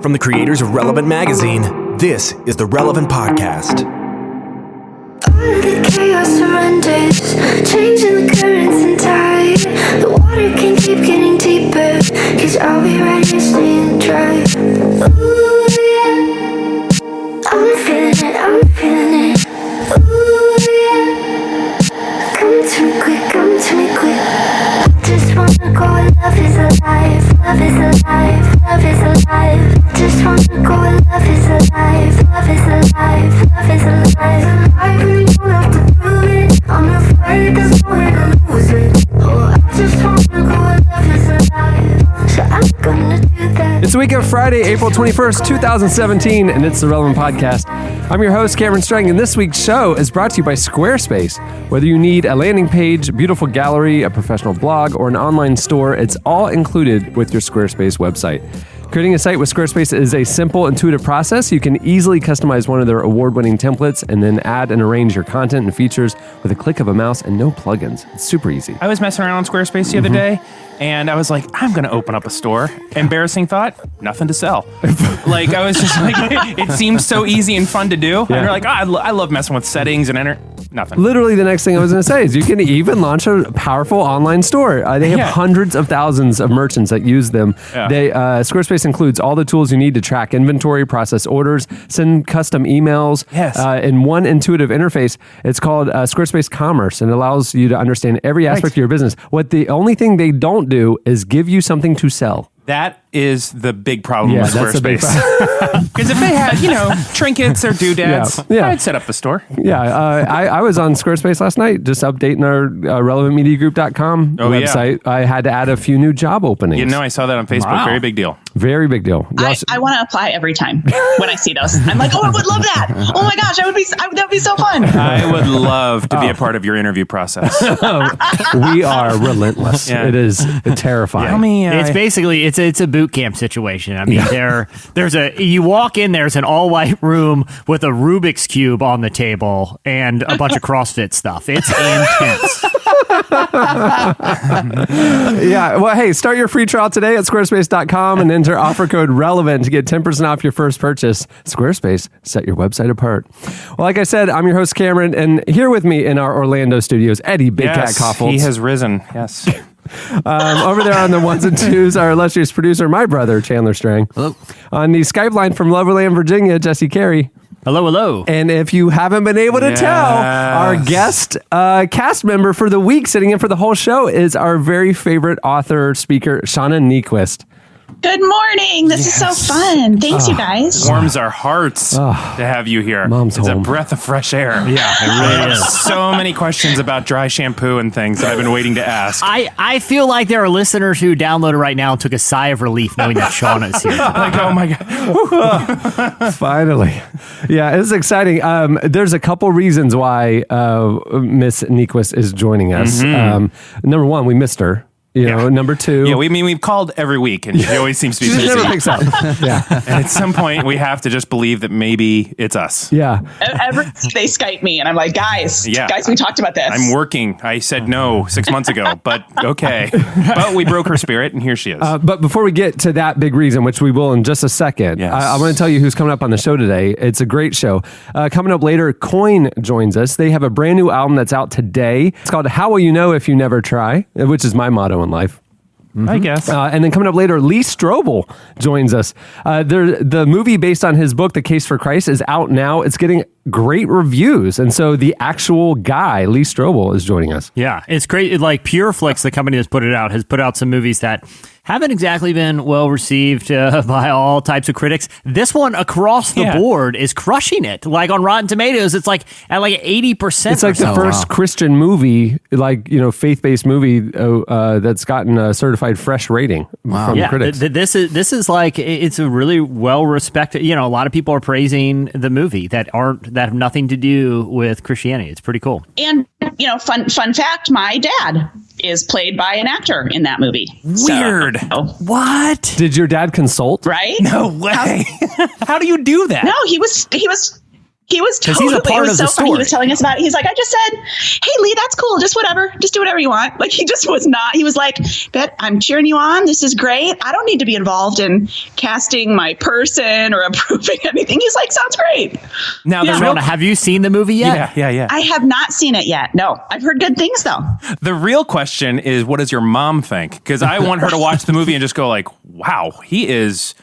From the creators of Relevant Magazine, this is the Relevant Podcast. All the chaos surrenders, changing the currents and tide. The water can keep getting deeper, 'cause I'll be right here staying dry. Ooh, yeah, I'm feeling it. Ooh, yeah, come to me quick. Just wanna go, love is alive, love is alive, love is alive. Just wanna go, love is alive, love is alive, love is alive. Alive and you don't have to prove it. I'm afraid there's no way to lose it. Oh, I just wanna go, love is alive. So I'm gonna do that. It's the week of Friday, April 21st, 2017, and it's the Relevant Podcast. I'm your host, Cameron Strang, and this week's show is brought to you by Squarespace. Whether you need a landing page, beautiful gallery, a professional blog, or an online store, it's all included with your Squarespace website. Creating a site with Squarespace is a simple, intuitive process. You can easily customize one of their award-winning templates and then add and arrange your content and features with a click of a mouse and no plugins. It's super easy. I was messing around on Squarespace the other day, and I was like, I'm going to open up a store. Embarrassing thought, nothing to sell. Like, I was just like, it seems so easy and fun to do. Yeah. And you're like, I love messing with settings and nothing. Literally, the next thing I was going to say is you can even launch a powerful online store. They have hundreds of thousands of merchants that use them. Yeah. Squarespace includes all the tools you need to track inventory, process orders, send custom emails in one intuitive interface. It's called Squarespace Commerce, and it allows you to understand every aspect of your business. What the only thing they don't do is give you something to sell. That is the big problem with Squarespace. Because if they had, trinkets or doodads, I'd set up the store. Yeah, I was on Squarespace last night, just updating our relevantmediagroup.com website. Yeah. I had to add a few new job openings. I saw that on Facebook. Wow. Very big deal. Very big deal. I want to apply every time when I see those. I'm like, oh, I would love that. Oh my gosh, that would be so fun. I would love to be a part of your interview process. We are relentless. Yeah. It is terrifying. It's basically it's a boot camp situation. I mean, you walk in, there's an all white room with a Rubik's Cube on the table and a bunch of CrossFit stuff. It's intense. Yeah. Well, hey, start your free trial today at squarespace.com and enter offer code RELEVANT to get 10% off your first purchase. Squarespace, set your website apart. Well, like I said, I'm your host, Cameron, and here with me in our Orlando studios, Eddie Big Cat Koffels. He has risen. Yes. Over there on the ones and twos, our illustrious producer, my brother, Chandler Strang. Hello. On the Skype line from Loverland, Virginia, Jesse Carey. Hello, hello. And if you haven't been able to tell, our guest cast member for the week, sitting in for the whole show, is our very favorite author, speaker, Shauna Niequist. Good morning. This is so fun. Thanks, you guys. Warms our hearts to have you here. Mom's it's home. A breath of fresh air. Yeah, it really is. So many questions about dry shampoo and things that I've been waiting to ask. I feel like there are listeners who downloaded right now and took a sigh of relief knowing that Shauna is here. Like, oh my God. Finally. Yeah, it's exciting. There's a couple reasons why Miss Niequist is joining us. Number one, we missed her. Number two. Yeah, we've called every week, and she always seems to be busy. She never picks up. Yeah. And at some point, we have to just believe that maybe it's us. Yeah. They Skype me, and I'm like, guys, we talked about this. I'm working. I said no 6 months ago, but okay. But we broke her spirit, and here she is. But before we get to that big reason, which we will in just a second, I want to tell you who's coming up on the show today. It's a great show. Coming up later, Coin joins us. They have a brand new album that's out today. It's called How Will You Know If You Never Try, which is my motto in life. I guess. And then coming up later, Lee Strobel joins us. The movie based on his book, The Case for Christ, is out now. It's getting great reviews. And so the actual guy, Lee Strobel, is joining us. Yeah, it's great. Like Pureflix, the company that's put it out, has put out some movies that haven't exactly been well received by all types of critics. This one across the board is crushing it. Like on Rotten Tomatoes, it's like at like 80%. It's like the first Christian movie, faith-based movie that's gotten a certified fresh rating from critics. This is like, it's a really well respected. A lot of people are praising the movie that have nothing to do with Christianity. It's pretty cool. And fun fact: my dad is played by an actor in that movie. Weird. What? Did your dad consult? Right? No way. How do you do that? No, he was He was totally, he's a part it was of so the funny. He story. was telling us about it. He's like, I just said, hey, Lee, that's cool. Just whatever. Just do whatever you want. Like, he just was not. He was like, Bet, I'm cheering you on. This is great. I don't need to be involved in casting my person or approving anything. He's like, sounds great. Now, Shona, have you seen the movie yet? Yeah. I have not seen it yet. No, I've heard good things, though. The real question is, what does your mom think? Because I want her to watch the movie and just go like, wow, he is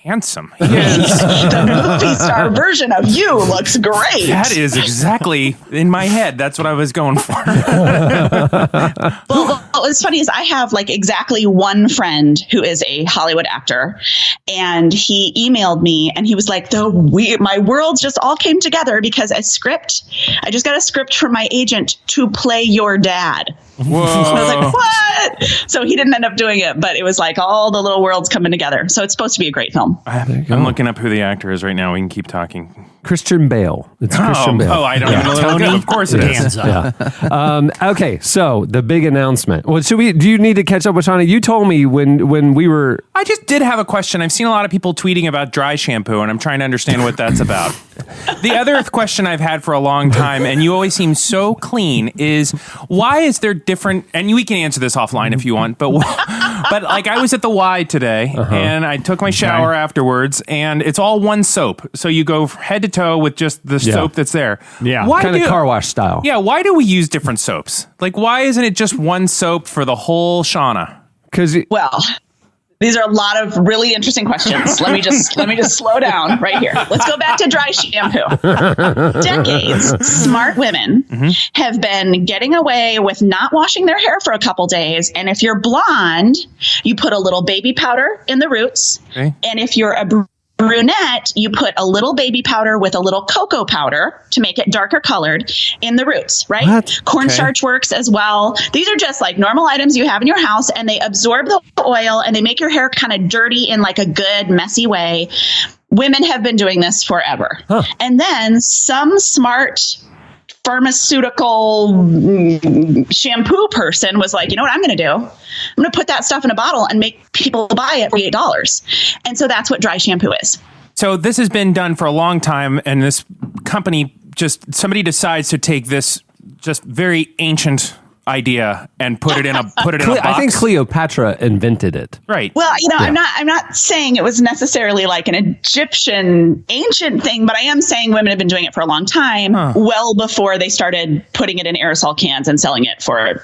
handsome. He is. The movie star version of you looks great. That is exactly in my head. That's what I was going for. Well, what's funny is I have like exactly one friend who is a Hollywood actor, and he emailed me and he was like, my worlds just all came together because I just got a script from my agent to play your dad. Whoa. And I was like, what? So he didn't end up doing it, but it was like all the little worlds coming together. So it's supposed to be a great film. I'm looking up who the actor is right now. We can keep talking. Christian Bale. It's Christian Bale. Oh, I don't even know. Tony Of course it is. Danza. Okay, so the big announcement. Well, do you need to catch up with Shauna? You told me when we were. I just did have a question. I've seen a lot of people tweeting about dry shampoo, and I'm trying to understand what that's about. The other question I've had for a long time, and you always seem so clean, is why is there different? And we can answer this offline if you want, but like I was at the Y today, and I took my shower afterwards, and it's all one soap. So you go head to toe with just the soap that's there. Yeah, Kind of car wash style. Yeah, why do we use different soaps? Like, why isn't it just one soap for the whole Shauna? Because Well, these are a lot of really interesting questions. Let me just slow down right here. Let's go back to dry shampoo. Decades, smart women have been getting away with not washing their hair for a couple days. And if you're blonde, you put a little baby powder in the roots. Okay. And if you're a brunette, you put a little baby powder with a little cocoa powder to make it darker colored in the roots, right? What? Cornstarch works as well. These are just like normal items you have in your house, and they absorb the oil and they make your hair kind of dirty in like a good, messy way. Women have been doing this forever. And then some smart pharmaceutical shampoo person was like, you know what I'm going to do? I'm going to put that stuff in a bottle and make people buy it for $8. And so that's what dry shampoo is. So this has been done for a long time, and this company somebody decides to take this just very ancient idea and put it in a box. I think Cleopatra invented it. Right. Well, I'm not saying it was necessarily like an Egyptian ancient thing, but I am saying women have been doing it for a long time, well before they started putting it in aerosol cans and selling it for,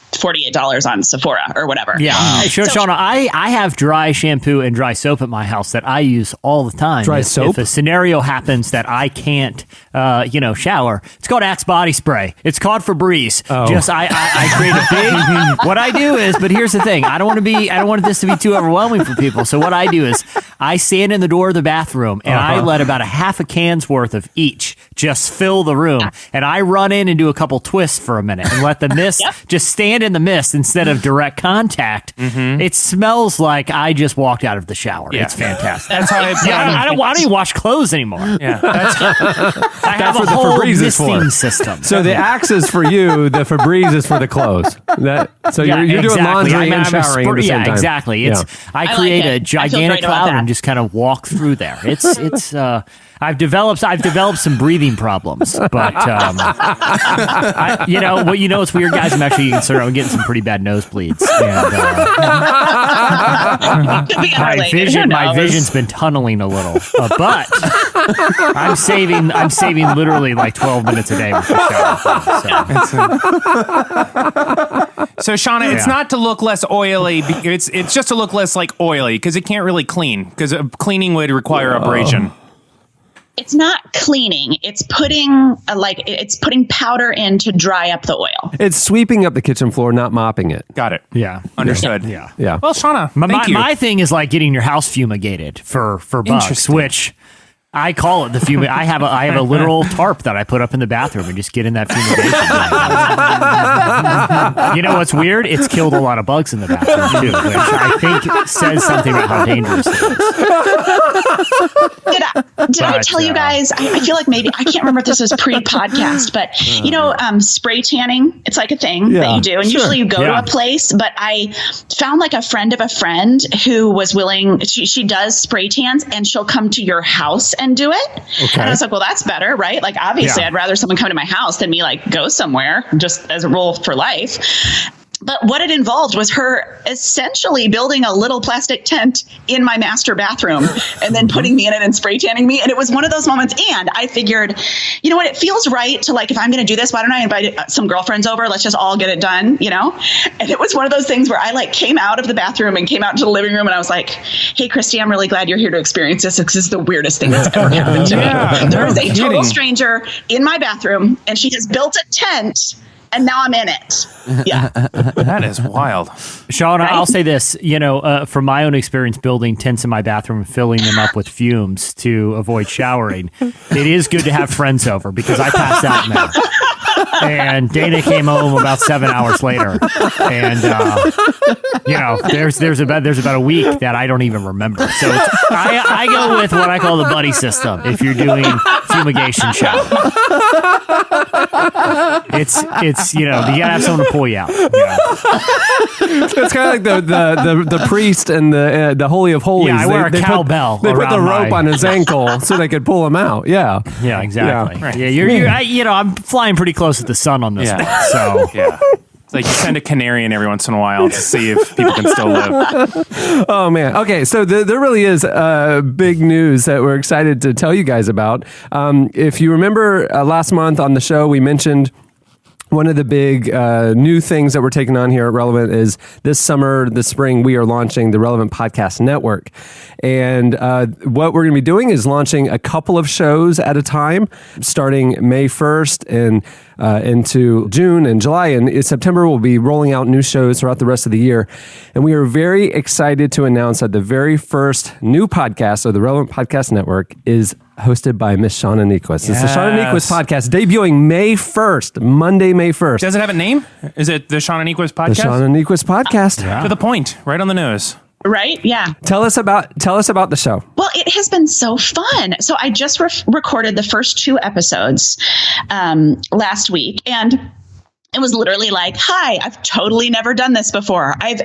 $48 on Sephora or whatever. Yeah. Shauna, I have dry shampoo and dry soap at my house that I use all the time. Dry soap? If a scenario happens that I can't, shower, it's called Axe body spray. It's called Febreze. Oh. I create a big. What I do is, but here's the thing: I don't want this to be too overwhelming for people. So what I do is, I stand in the door of the bathroom and I let about a half a can's worth of each just fill the room, and I run in and do a couple twists for a minute and let the mist just stand in the mist instead of direct contact. It smells like I just walked out of the shower. Yeah. It's fantastic. That's how I don't even wash clothes anymore. Yeah. I have what a the whole Febreze is for. misting system. So the Axe is for you, the Febreze is for the clothes. You're doing laundry and showering at the same time. Exactly. I create a gigantic cloud and just kind of walk through there. It's I've developed some breathing problems, but it's weird, guys. I'm actually concerned. I'm getting some pretty bad nosebleeds, and my vision's been tunneling a little. But I'm saving literally like 12 minutes a day with the shower. So Shauna, it's not to look less oily. It's just to look less like oily because it can't really clean because cleaning would require abrasion. It's not cleaning. It's putting powder in to dry up the oil. It's sweeping up the kitchen floor, not mopping it. Got it. Yeah. Understood. Yeah. Well, Shauna, thank you. My thing is like getting your house fumigated for bugs, Interesting. which I call it the fumigation. I have a literal tarp that I put up in the bathroom and just get in that fumigation. You know what's weird? It's killed a lot of bugs in the bathroom too, which I think says something about how dangerous it is. Did I tell you guys? I feel like maybe I can't remember if this was pre-podcast, but spray tanning. It's like a thing that you do, and usually you go to a place. But I found like a friend of a friend who was willing. She does spray tans, and she'll come to your house and do it. And I was like, well, that's better, right? Like, obviously, I'd rather someone come to my house than me like go somewhere, just as a rule for life. But what it involved was her essentially building a little plastic tent in my master bathroom and then putting me in it and spray tanning me. And it was one of those moments. And I figured, you know what, it feels right to like, if I'm going to do this, why don't I invite some girlfriends over? Let's just all get it done, you know? And it was one of those things where I like came out of the bathroom and came out into the living room and I was like, hey, Christy, I'm really glad you're here to experience this because this is the weirdest thing that's ever happened to me. There is a total stranger in my bathroom and she has built a tent. And now I'm in it. Yeah. That is wild. Sean, right? I'll say this, from my own experience building tents in my bathroom and filling them up with fumes to avoid showering, it is good to have friends over because I passed out in there. And Dana came home about 7 hours later. And, there's about a week that I don't even remember. So I go with what I call the buddy system if you're doing fumigation shower. It's you gotta have someone to pull you out. It's kind of like the priest and the Holy of Holies. Yeah, I wear a cowbell. They put the rope on his ankle so they could pull him out. Yeah. Yeah, exactly. Yeah, right. I'm flying pretty close to the sun on this one. So yeah. It's like you send a canary in every once in a while to see if people can still live. Oh, man. Okay, so there really is big news that we're excited to tell you guys about. If you remember last month on the show, we mentioned one of the big new things that we're taking on here at Relevant is this spring, we are launching the Relevant Podcast Network. And what we're going to be doing is launching a couple of shows at a time, starting May 1st and into June and July. And in September, we'll be rolling out new shows throughout the rest of the year. And we are very excited to announce that the very first new podcast of the Relevant Podcast Network is hosted by Miss Shauna Niequist. It's the Shauna Niequist podcast, debuting May 1st, Monday, May 1st. Does it have a name? Is it the Shauna Niequist podcast? The Shauna Niequist podcast. Yeah. To the point, right on the nose. Right? Yeah. Tell us about the show. Well, it has been so fun. So I just recorded the first 2 episodes last week, and it was literally like, hi, I've totally never done this before. I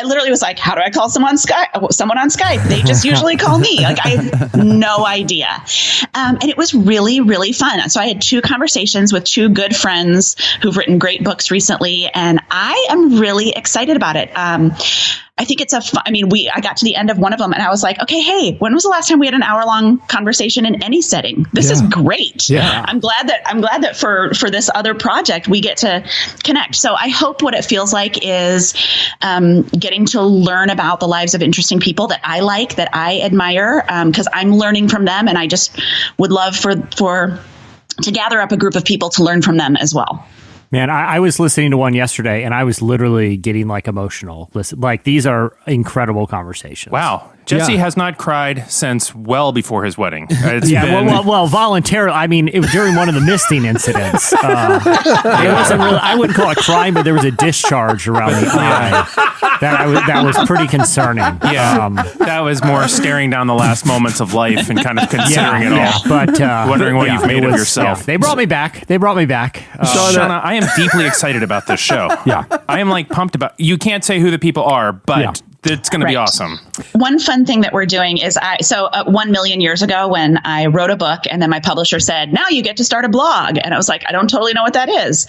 literally was like, how do I call someone on Skype? They just usually call me. Like, I have no idea. And it was really, really fun. So I had 2 conversations with 2 good friends who've written great books recently, and I am really excited about it. I think it's I got to the end of one of them and I was like, okay, hey, when was the last time we had an hour-long conversation in any setting? This is great. Yeah. I'm glad that for this other project, we get to connect. So I hope what it feels like is getting to learn about the lives of interesting people that I like, that I admire, because I'm learning from them. And I just would love to gather up a group of people to learn from them as well. Man, I was listening to one yesterday and I was literally getting like emotional. Listen, like these are incredible conversations. Wow. Jesse has not cried since well before his wedding. Well, voluntarily. I mean, during one of the misting incidents. It wasn't really, I wouldn't call it crying, but there was a discharge around the eye that was pretty concerning. Yeah, that was more staring down the last moments of life and kind of considering it all. But wondering what you've made of yourself. Yeah. They brought me back. Shauna, I am deeply excited about this show. Yeah. I am like pumped about. You can't say who the people are, but it's going to be awesome. One fun thing that we're doing is 1 million years ago when I wrote a book and then my publisher said, now you get to start a blog. And I was like, I don't totally know what that is.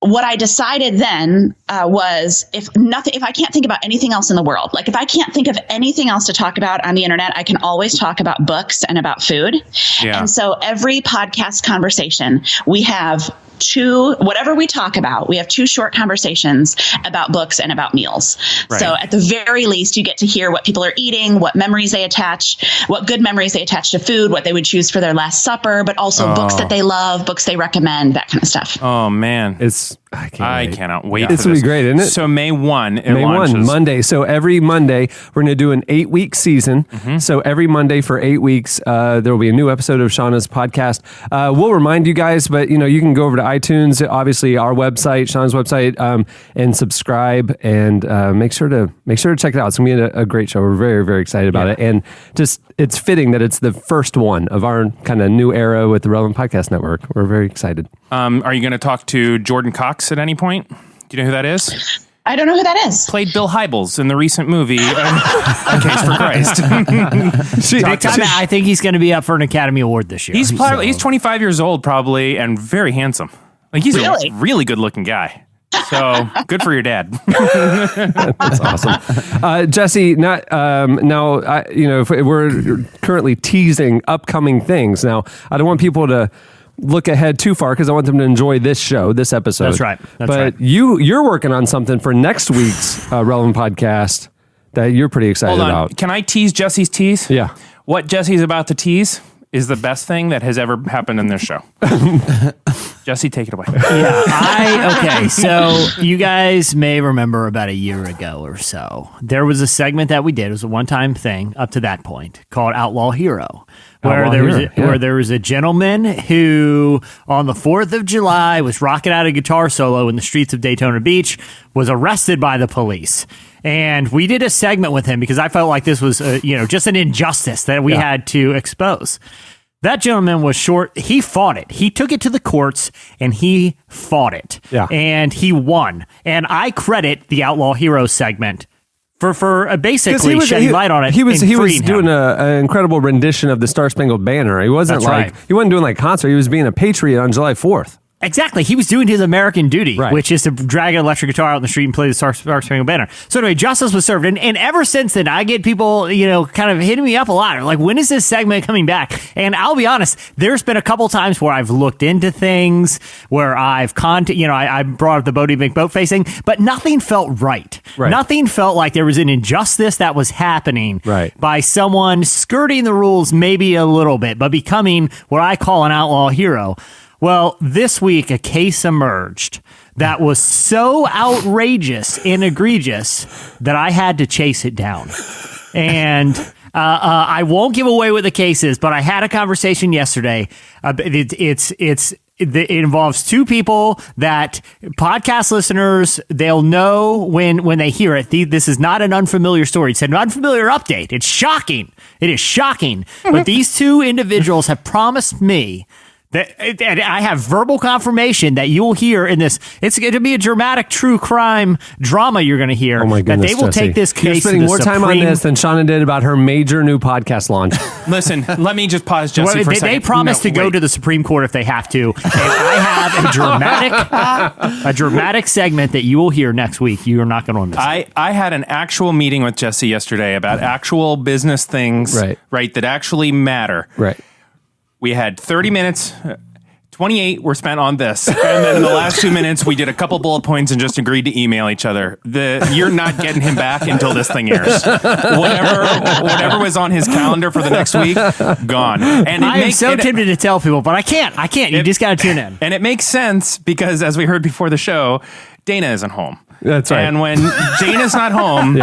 What I decided then was if I can't think about anything else in the world, like if I can't think of anything else to talk about on the internet, I can always talk about books and about food. Yeah. And so every podcast conversation, we have whatever we talk about, we have 2 short conversations about books and about meals. Right. So at the very least, you get to hear what people are eating, what good memories they attach to food, what they would choose for their last supper, but also books that they love, books they recommend, that kind of stuff. Oh, man. I cannot wait for this. It's going to be great, isn't it? So May 1, it May launches. 1, Monday. So every Monday, we're going to do an 8-week season. Mm-hmm. So every Monday for 8 weeks, there will be a new episode of Shauna's podcast. We'll remind you guys, but you can go over to iTunes, obviously our website, Shauna's website, and subscribe and make sure to check it out. It's going to be a great show. We're very, very excited about it. And just it's fitting that it's the first one of our kind of new era with the Relevant Podcast Network. We're very excited. Are you going to talk to Jordan Cox at any point? Do you know who that is? I don't know who that is. Played Bill Hybels in the recent movie, A Case for Christ. I think he's going to be up for an Academy Award this year. He's 25 years old, probably, and very handsome. Like he's a really good-looking guy. So good for your dad. That's awesome, Jesse. Now, if we're currently teasing upcoming things. Now, I don't want people to look ahead too far because I want them to enjoy this show, this episode. That's right. But you're working on something for next week's Relevant podcast that you're pretty excited about. Can I tease Jesse's tease? Yeah. What Jesse's about to tease is the best thing that has ever happened in this show. Jesse, take it away. Okay, so you guys may remember about a year ago or so, there was a segment that we did. It was a one-time thing up to that point called Outlaw Hero. Where there was a gentleman who, on the 4th of July, was rocking out a guitar solo in the streets of Daytona Beach, was arrested by the police. And we did a segment with him because I felt like this was, just an injustice that we had to expose. That gentleman was short. He fought it. He took it to the courts and he fought it. Yeah. And he won. And I credit the Outlaw Hero segment for basically shedding light on it. He was doing an incredible rendition of the Star Spangled Banner. He wasn't he wasn't doing like concert. He was being a patriot on July 4th. Exactly. He was doing his American duty, which is to drag an electric guitar out in the street and play the Star Spangled Banner. So anyway, justice was served. And ever since then, I get people, kind of hitting me up a lot. Like, when is this segment coming back? And I'll be honest, there's been a couple times where I've looked into things, where I've I brought up the Bodie McBoat thing, but nothing felt right. Nothing felt like there was an injustice that was happening by someone skirting the rules maybe a little bit, but becoming what I call an outlaw hero. Well, this week, a case emerged that was so outrageous and egregious that I had to chase it down. And I won't give away what the case is, but I had a conversation yesterday. It involves two people that podcast listeners, they'll know when they hear it. This is not an unfamiliar story. It's an unfamiliar update. It's shocking. It is shocking. But these two individuals have promised me and I have verbal confirmation that you will hear in this. It's going to be a dramatic true crime drama you're going to hear. Oh my goodness, that they will Jesse. take this case. You're spending more time on this than Shauna did about her major new podcast launch. Listen, let me just pause, Jesse, for a second. They promised to go to the Supreme Court if they have to. And I have a dramatic segment that you will hear next week. You are not going to miss it. I had an actual meeting with Jesse yesterday about actual business things, right, that actually matter. Right. We had 30 minutes, 28 were spent on this. And then in the last 2 minutes, we did a couple bullet points and just agreed to email each other. You're not getting him back until this thing airs. Whatever was on his calendar for the next week, gone. And I am so tempted to tell people, but I can't. You just got to tune in. And it makes sense because, as we heard before the show, Dana isn't home. That's right. And when Dana's not home,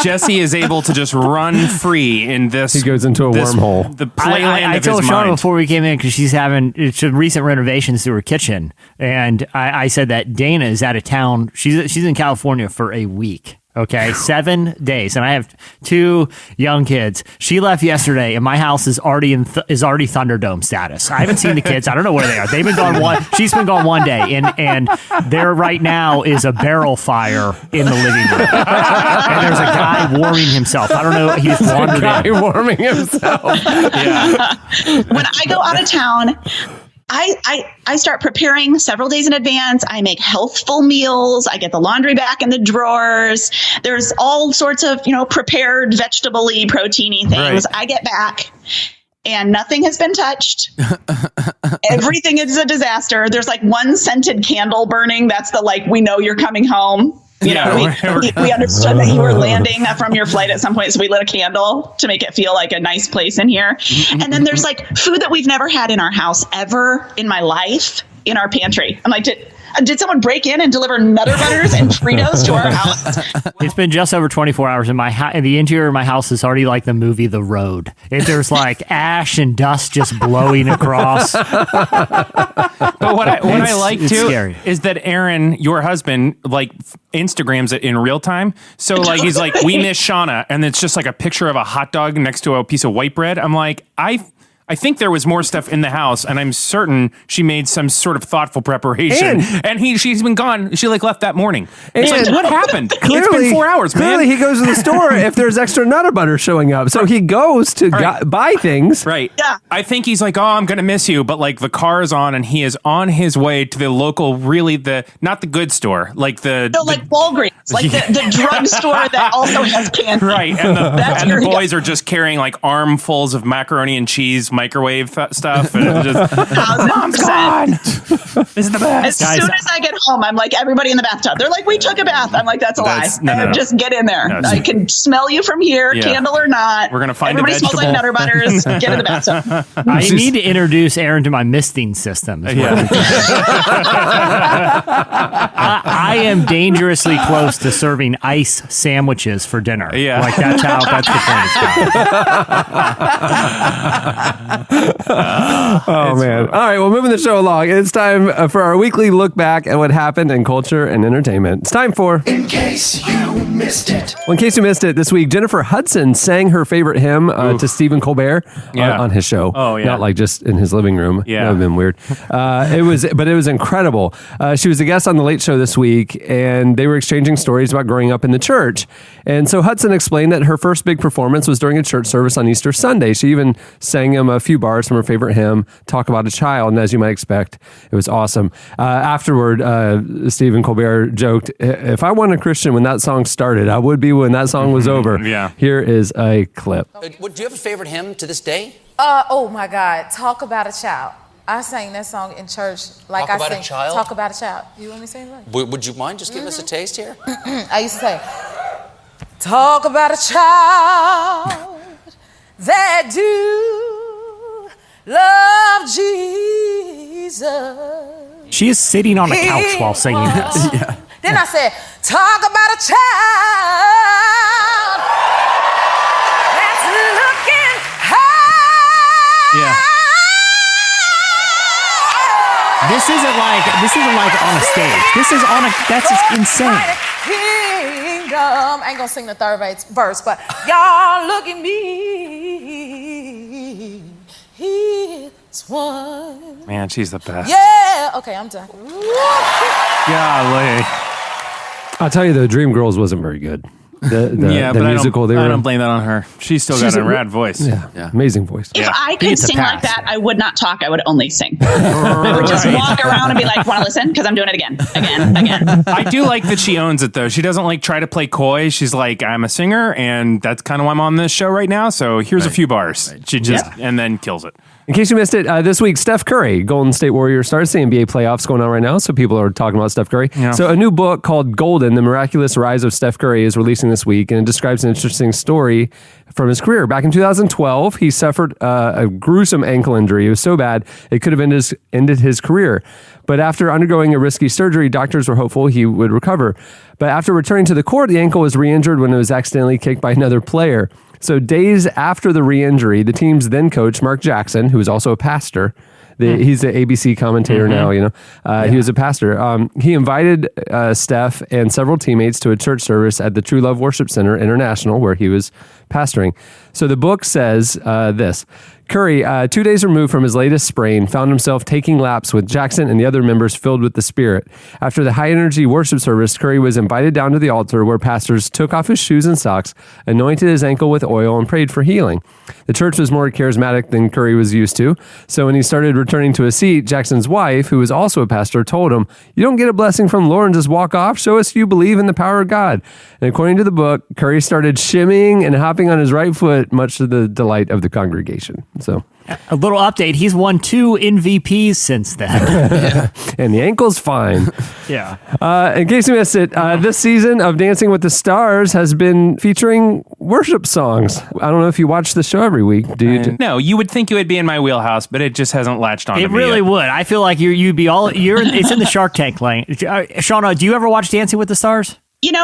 Jesse is able to just run free in this. He goes into a wormhole. The playland I of his told mind. Shauna before we came in because she's having recent renovations to her kitchen, and I said that Dana is out of town. She's in California for a week. Okay, 7 days, and I have two young kids. She left yesterday, and my house is already Thunderdome status. I haven't seen the kids. I don't know where they are. They've been gone one. She's been gone one day, and there right now is a barrel fire in the living room, and there's a guy warming himself. I don't know. He's wandered in. Warming himself. Yeah. When I go out of town, I start preparing several days in advance. I make healthful meals. I get the laundry back in the drawers. There's all sorts of, prepared vegetable-y, protein-y things. Right. I get back and nothing has been touched. Everything is a disaster. There's like one scented candle burning. That's the we know you're coming home. We understood that you were landing from your flight at some point, so we lit a candle to make it feel like a nice place in here. And then there's food that we've never had in our house ever in my life in our pantry. I'm like, did someone break in and deliver Nutter Butters and Fritos to our house? It's been just over 24 hours, and the interior of my house is already like the movie The Road. There's ash and dust just blowing across. But what I like too is that Aaron, your husband, Instagrams it in real time. So he's like, we miss Shauna, and it's just a picture of a hot dog next to a piece of white bread. I'm like, I I think there was more stuff in the house, and I'm certain she made some sort of thoughtful preparation. And she's been gone. She left that morning. It's like, what happened? It's been 4 hours, man. Clearly, he goes to the store if there's extra Nutter Butter showing up. So he goes to buy things. Right. Yeah. I think he's like, oh, I'm going to miss you. But the car is on, and he is on his way to the local, not the good store, Walgreens, the drugstore that also has candy. Right. And the boys are just carrying armfuls of macaroni and cheese microwave stuff. And just, Mom's gone. This is the best. As soon as I get home, I'm like, everybody in the bathtub. They're like, we took a bath. I'm like, that's a lie. No. Just get in there. I can smell you from here, candle or not. We're going to find everybody a vegetable. smells like Nutter Butters. Get in the bathtub. I need to introduce Aaron to my misting system. I am dangerously close to serving ice sandwiches for dinner. Yeah. That's the point it's got. Oh, man. All right, well, moving the show along. It's time for our weekly look back at what happened in culture and entertainment. It's time for In Case You Missed It. Well, in case you missed it, this week, Jennifer Hudson sang her favorite hymn to Stephen Colbert on his show. Oh, yeah. Not just in his living room. Yeah. That would have been weird. It was incredible. She was a guest on The Late Show this week, and they were exchanging stories about growing up in the church. And so Hudson explained that her first big performance was during a church service on Easter Sunday. She even sang him a few bars from her favorite hymn, Talk About a Child. And as you might expect, it was awesome. Afterward, Stephen Colbert joked, if I wasn't a Christian when that song started, I would be when that song was over. Yeah. Here is a clip. Do you have a favorite hymn to this day? Oh my God, Talk About a Child. I sang that song in church. Talk About a Child? Talk About a Child. You want me to sing it? Would you mind just giving us a taste here? I used to say, talk about a child that do love Jesus. She is sitting on a couch while singing this. Then I said, talk about a child that's looking high. Yeah. This isn't like on a stage. That's just insane. Kingdom. I ain't gonna sing the third verse, but y'all look at me. Here's one. Man, she's the best. Yeah. Okay, I'm done. Golly. I'll tell you, though, Dreamgirls wasn't very good. The musical. I don't blame that on her. She's got a rad voice. Yeah, amazing voice. If I could sing like that, I would not talk. I would only sing. I would just walk around and be like, want to listen? Because I'm doing it again. I do like that she owns it, though. She doesn't try to play coy. She's like, I'm a singer, and that's kind of why I'm on this show right now. So here's a few bars. She just, and then kills it. In case you missed it, this week, Steph Curry, Golden State Warrior, starts the NBA playoffs going on right now, so people are talking about Steph Curry. Yeah. So a new book called Golden, The Miraculous Rise of Steph Curry is releasing this week, and it describes an interesting story from his career. Back in 2012, he suffered a gruesome ankle injury. It was so bad, it could have ended his career. But after undergoing a risky surgery, doctors were hopeful he would recover. But after returning to the court, the ankle was re-injured when it was accidentally kicked by another player. So days after the re-injury, the team's then coach, Mark Jackson, who is also a pastor, he's an ABC commentator now, he was a pastor. He invited Steph and several teammates to a church service at the True Love Worship Center International, where he was pastoring. So the book says this. Curry, 2 days removed from his latest sprain, found himself taking laps with Jackson and the other members filled with the Spirit. After the high-energy worship service, Curry was invited down to the altar where pastors took off his shoes and socks, anointed his ankle with oil, and prayed for healing. The church was more charismatic than Curry was used to, so when he started returning to his seat, Jackson's wife, who was also a pastor, told him, "You don't get a blessing from the Lord and just walk off. Show us you believe in the power of God." And according to the book, Curry started shimmying and hopping on his right foot, much to the delight of the congregation. So, a little update. He's won 2 MVPs since then. And the ankle's fine. Yeah. In case you missed it, this season of Dancing with the Stars has been featuring worship songs. I don't know if you watch the show every week. Do you? No, you would think it would be in my wheelhouse, but it just hasn't latched on. It really would. I feel like you'd be all. It's in the Shark Tank lane. Shauna, do you ever watch Dancing with the Stars?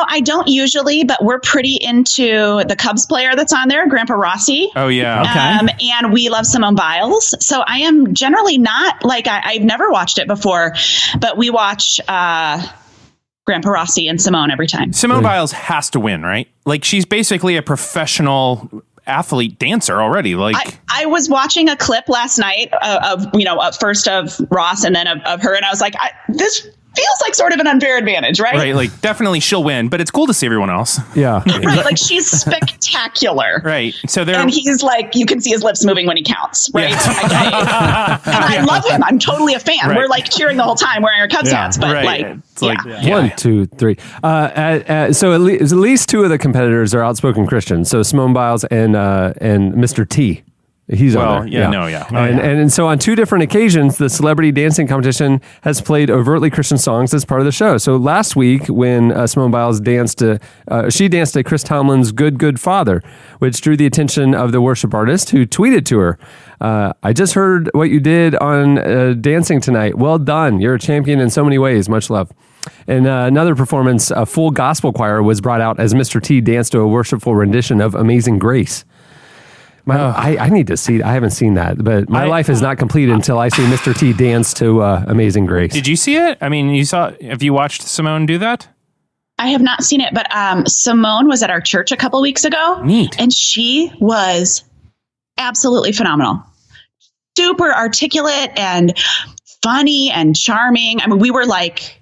I don't usually, but we're pretty into the Cubs player that's on there, Grandpa Rossi. Oh, yeah. Okay. And we love Simone Biles. So I am generally not I've never watched it before, but we watch Grandpa Rossi and Simone every time. Simone Biles has to win, right? She's basically a professional athlete dancer already. Like I was watching a clip last night of first of Ross and then of her, and I was like, this feels like sort of an unfair advantage, right? Right, like definitely she'll win, but it's cool to see everyone else. Yeah. Right, like she's spectacular. Right. So and he's like, you can see his lips moving when he counts, right? Yeah. And I love him. I'm totally a fan. Right. We're like cheering the whole time wearing our Cubs hats, but it's like 1, 2, 3. So at least 2 of the competitors are outspoken Christians. So Simone Biles and Mr. T. He's on there. And so on 2 different occasions, the celebrity dancing competition has played overtly Christian songs as part of the show. So last week, when Simone Biles danced to Chris Tomlin's "Good Good Father," which drew the attention of the worship artist, who tweeted to her, "I just heard what you did on dancing tonight. Well done. You're a champion in so many ways. Much love." In another performance, a full gospel choir was brought out as Mr. T danced to a worshipful rendition of "Amazing Grace." I need to see. I haven't seen that, but my life is not complete until I see Mr. T dance to "Amazing Grace." Did you see it? I mean, have you watched Simone do that? I have not seen it, but Simone was at our church a couple weeks ago. Neat. And she was absolutely phenomenal. Super articulate and funny and charming. I mean, we were like...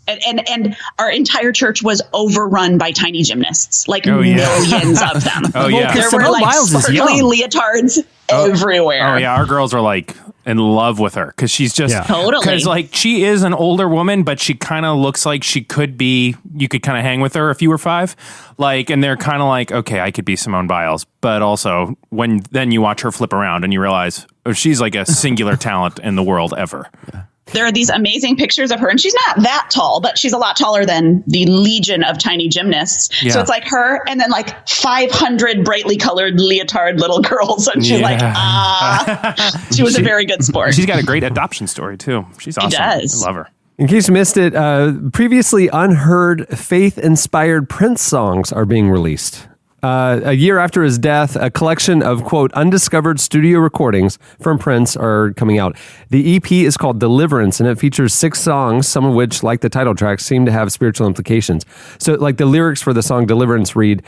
And our entire church was overrun by tiny gymnasts, like millions of them. Oh, yeah. There were like sparkly leotards everywhere. Oh, yeah. Our girls are like in love with her because she's just totally. Because like she is an older woman, but she kind of looks like she could be. You could kind of hang with her if you were 5. Like, and they're kind of like, okay, I could be Simone Biles, but also then you watch her flip around and you realize she's like a singular talent in the world ever. Yeah. There are these amazing pictures of her, and she's not that tall, but she's a lot taller than the legion of tiny gymnasts. Yeah. So it's like her and then like 500 brightly colored leotard little girls. And she's like, she was a very good sport. She's got a great adoption story too. She's awesome. She does. I love her. In case you missed it, previously unheard faith-inspired Prince songs are being released. A year after his death, a collection of, quote, undiscovered studio recordings from Prince are coming out. The EP is called Deliverance, and it features 6 songs, some of which, like the title track, seem to have spiritual implications. So, like the lyrics for the song Deliverance read,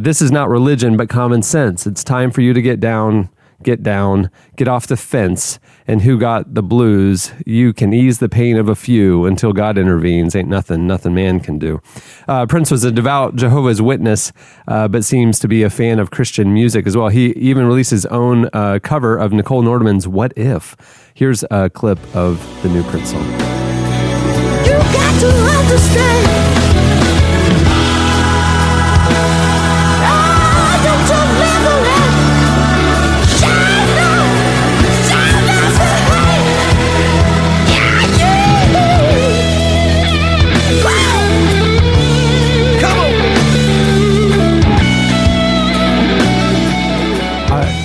"This is not religion, but common sense. It's time for you to get down, get off the fence. And who got the blues? You can ease the pain of a few until God intervenes. Ain't nothing man can do." Prince was a devout Jehovah's Witness, but seems to be a fan of Christian music as well. He even released his own cover of Nicole Nordeman's "What If?" Here's a clip of the new Prince song. You got to understand.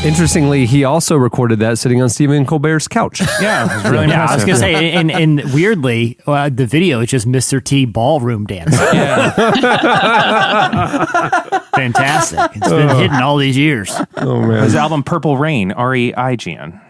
Interestingly, he also recorded that sitting on Stephen Colbert's couch. Yeah, it was really impressive. I was going to say, and weirdly, the video is just Mr. T ballroom dance. Yeah. Fantastic. It's been hidden all these years. Oh, man. His album Purple Rain, REIGN.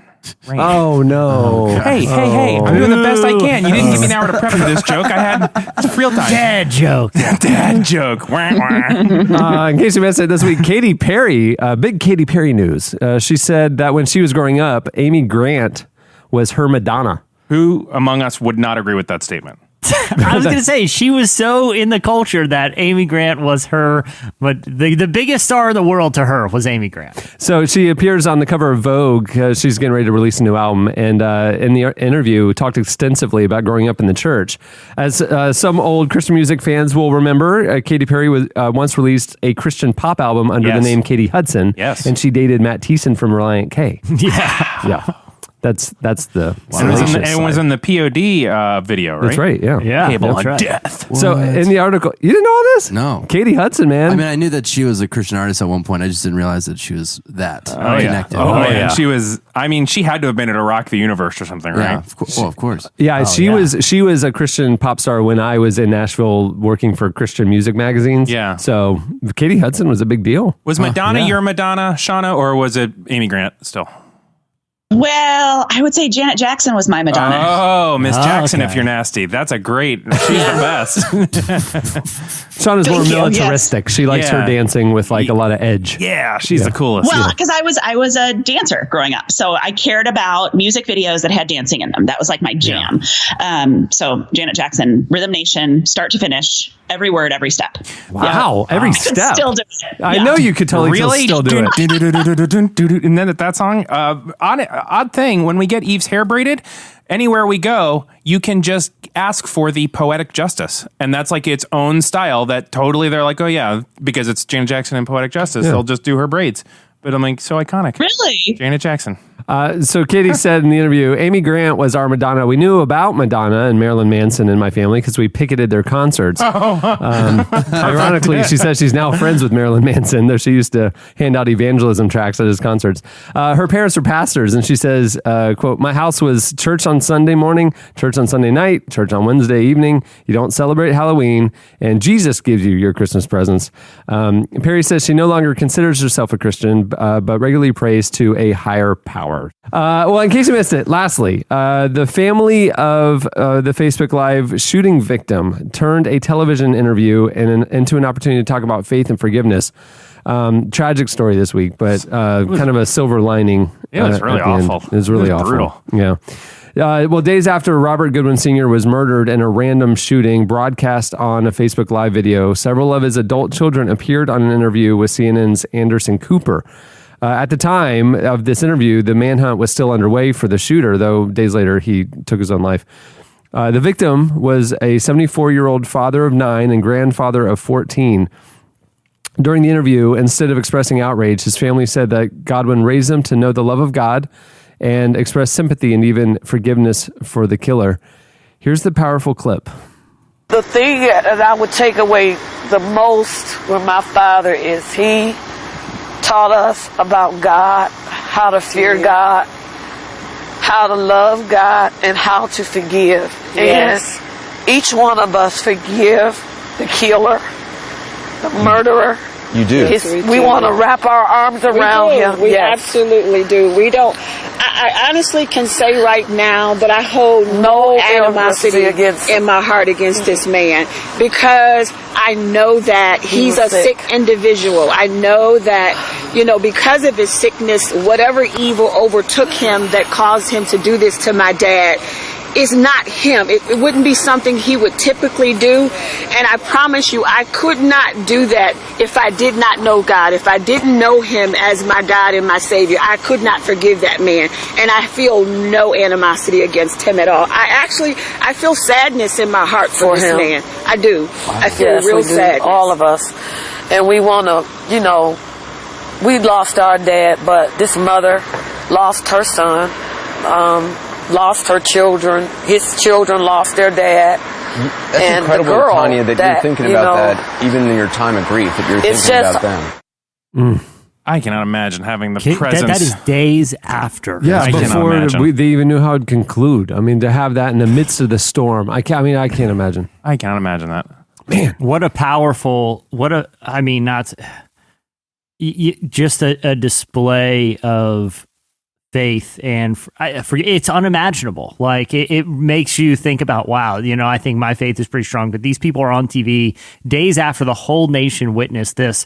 Rain. Oh, no. Hey, I'm doing the best I can. You didn't give me an hour to prep for this joke. I had real time. Dad joke. Dad joke. In case you missed it this week, Katy Perry, big Katy Perry news. She said that when she was growing up, Amy Grant was her Madonna. Who among us would not agree with that statement? I was going to say, she was so in the culture that Amy Grant was her, but the biggest star in the world to her was Amy Grant. So she appears on the cover of Vogue. She's getting ready to release a new album. And in the interview, talked extensively about growing up in the church. As some old Christian music fans will remember, Katy Perry was once released a Christian pop album under the name Katie Hudson. Yes. And she dated Matt Thiessen from Reliant K. Yeah. That's the it was in the POD video, right? That's right, yeah. Cable that's on right. Death. So in the article, you didn't know all this? No. Katie Hudson, man. I mean, I knew that she was a Christian artist at one point. I just didn't realize that she was that connected. Yeah. She was, I mean, she had to have been at a Rock the Universe or something, right? Yeah, of course. Yeah, she was a Christian pop star when I was in Nashville working for Christian music magazines. Yeah. So Katie Hudson was a big deal. Was Madonna your Madonna, Shauna, or was it Amy Grant still? Well, I would say Janet Jackson was my Madonna. Oh, Miss Jackson, okay. if you're nasty. That's a great, she's the best. Shauna's more Thank you, militaristic. She likes her dancing with like a lot of edge. Yeah, she's the coolest. Well, because I was a dancer growing up, so I cared about music videos that had dancing in them. That was like my jam. So Janet Jackson, Rhythm Nation, start to finish, every word, every step. Wow, every step. Still doing it. I know you could totally Really? still do it. And then that song, odd thing, when we get Eve's hair braided, anywhere we go, you can just ask for the poetic justice. And that's like its own style that totally they're like, oh yeah, because it's Janet Jackson and poetic justice, they'll just do her braids. But I'm like, so iconic. Really? Janet Jackson. So Katie said in the interview, Amy Grant was our Madonna. We knew about Madonna and Marilyn Manson in my family because we picketed their concerts. Ironically, she says she's now friends with Marilyn Manson, though she used to hand out evangelism tracts at his concerts. Her parents were pastors, and she says, quote, my house was church on Sunday morning, church on Sunday night, church on Wednesday evening. You don't celebrate Halloween, and Jesus gives you your Christmas presents. Perry says she no longer considers herself a Christian, but regularly prays to a higher power. Well, in case you missed it, lastly, the family of the Facebook Live shooting victim turned a television interview into an opportunity to talk about faith and forgiveness. Tragic story this week, but kind of a silver lining. It was really awful. It was really awful. Brutal. Yeah. Well, days after Robert Goodwin Sr. was murdered in a random shooting broadcast on a Facebook Live video, several of his adult children appeared on an interview with CNN's Anderson Cooper. At the time of this interview, the manhunt was still underway for the shooter, though days later he took his own life. The victim was a 74-year-old father of 9 and grandfather of 14. During the interview, instead of expressing outrage, his family said that Godwin raised him to know the love of God and express sympathy and even forgiveness for the killer. Here's the powerful clip. The thing that I would take away the most from my father is he taught us about God, how to fear God, how to love God, and how to forgive. Yes. And each one of us forgive the killer, the murderer. You do. We want to wrap our arms around him. We absolutely do. We don't. I honestly can say right now that I hold no animosity in my heart against this man, because I know that he's a sick individual. I know that, because of his sickness, whatever evil overtook him that caused him to do this to my dad is not him. It wouldn't be something he would typically do. And I promise you, I could not do that if I did not know God. If I didn't know him as my God and my Savior, I could not forgive that man. And I feel no animosity against him at all. I feel sadness in my heart for this man. I do. I feel real sadness. All of us. And we want to, we lost our dad, but this mother lost her son. Lost her children. His children lost their dad. That's and incredible, the girl Tanya, that you're thinking about that, even in your time of grief, that you're thinking about them. I cannot imagine having the presence. That is days after. Yeah, before they even knew how it would conclude. I mean, to have that in the midst of the storm. I can't imagine. I can't imagine that. Man, what a powerful, just a display of faith, and it's unimaginable. Like it makes you think about, wow, I think my faith is pretty strong, but these people are on TV days after the whole nation witnessed this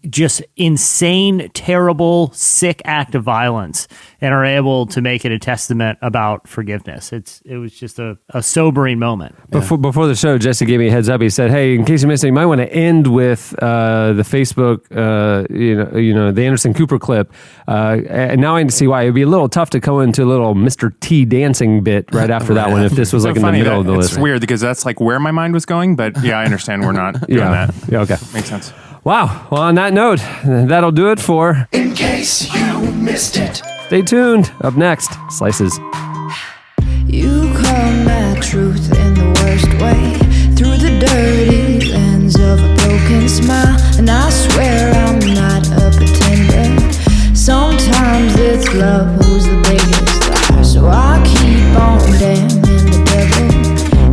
just insane, terrible, sick act of violence, and are able to make it a testament about forgiveness. It was just a sobering moment. Before the show, Jesse gave me a heads up. He said, "Hey, in case you missed it, you might want to end with the Facebook, the Anderson Cooper clip." And now I see why it'd be a little tough to go into a little Mr. T dancing bit right after that one if this was like in the middle of the list. It's weird because that's like where my mind was going, but yeah, I understand we're not doing that. Yeah, okay, makes sense. Wow. Well, on that note, that'll do it for In Case You Missed It. Stay tuned. Up next, Slices. You call my truth in the worst way, through the dirty lens of a broken smile, and I swear I'm not a pretender. Sometimes it's love who's the biggest liar, so I keep on damning the devil,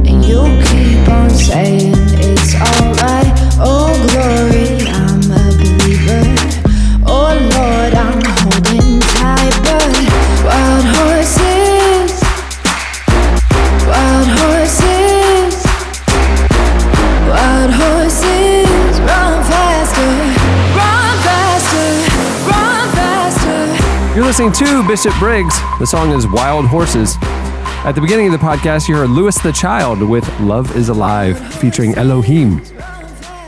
and you keep on saying it's alright. Oh glory, I'm a believer. Oh Lord, I'm holding tight, but why listening to Bishop Briggs. The song is Wild Horses. At the beginning of the podcast, you heard Louis the Child with Love is Alive, featuring Elohim.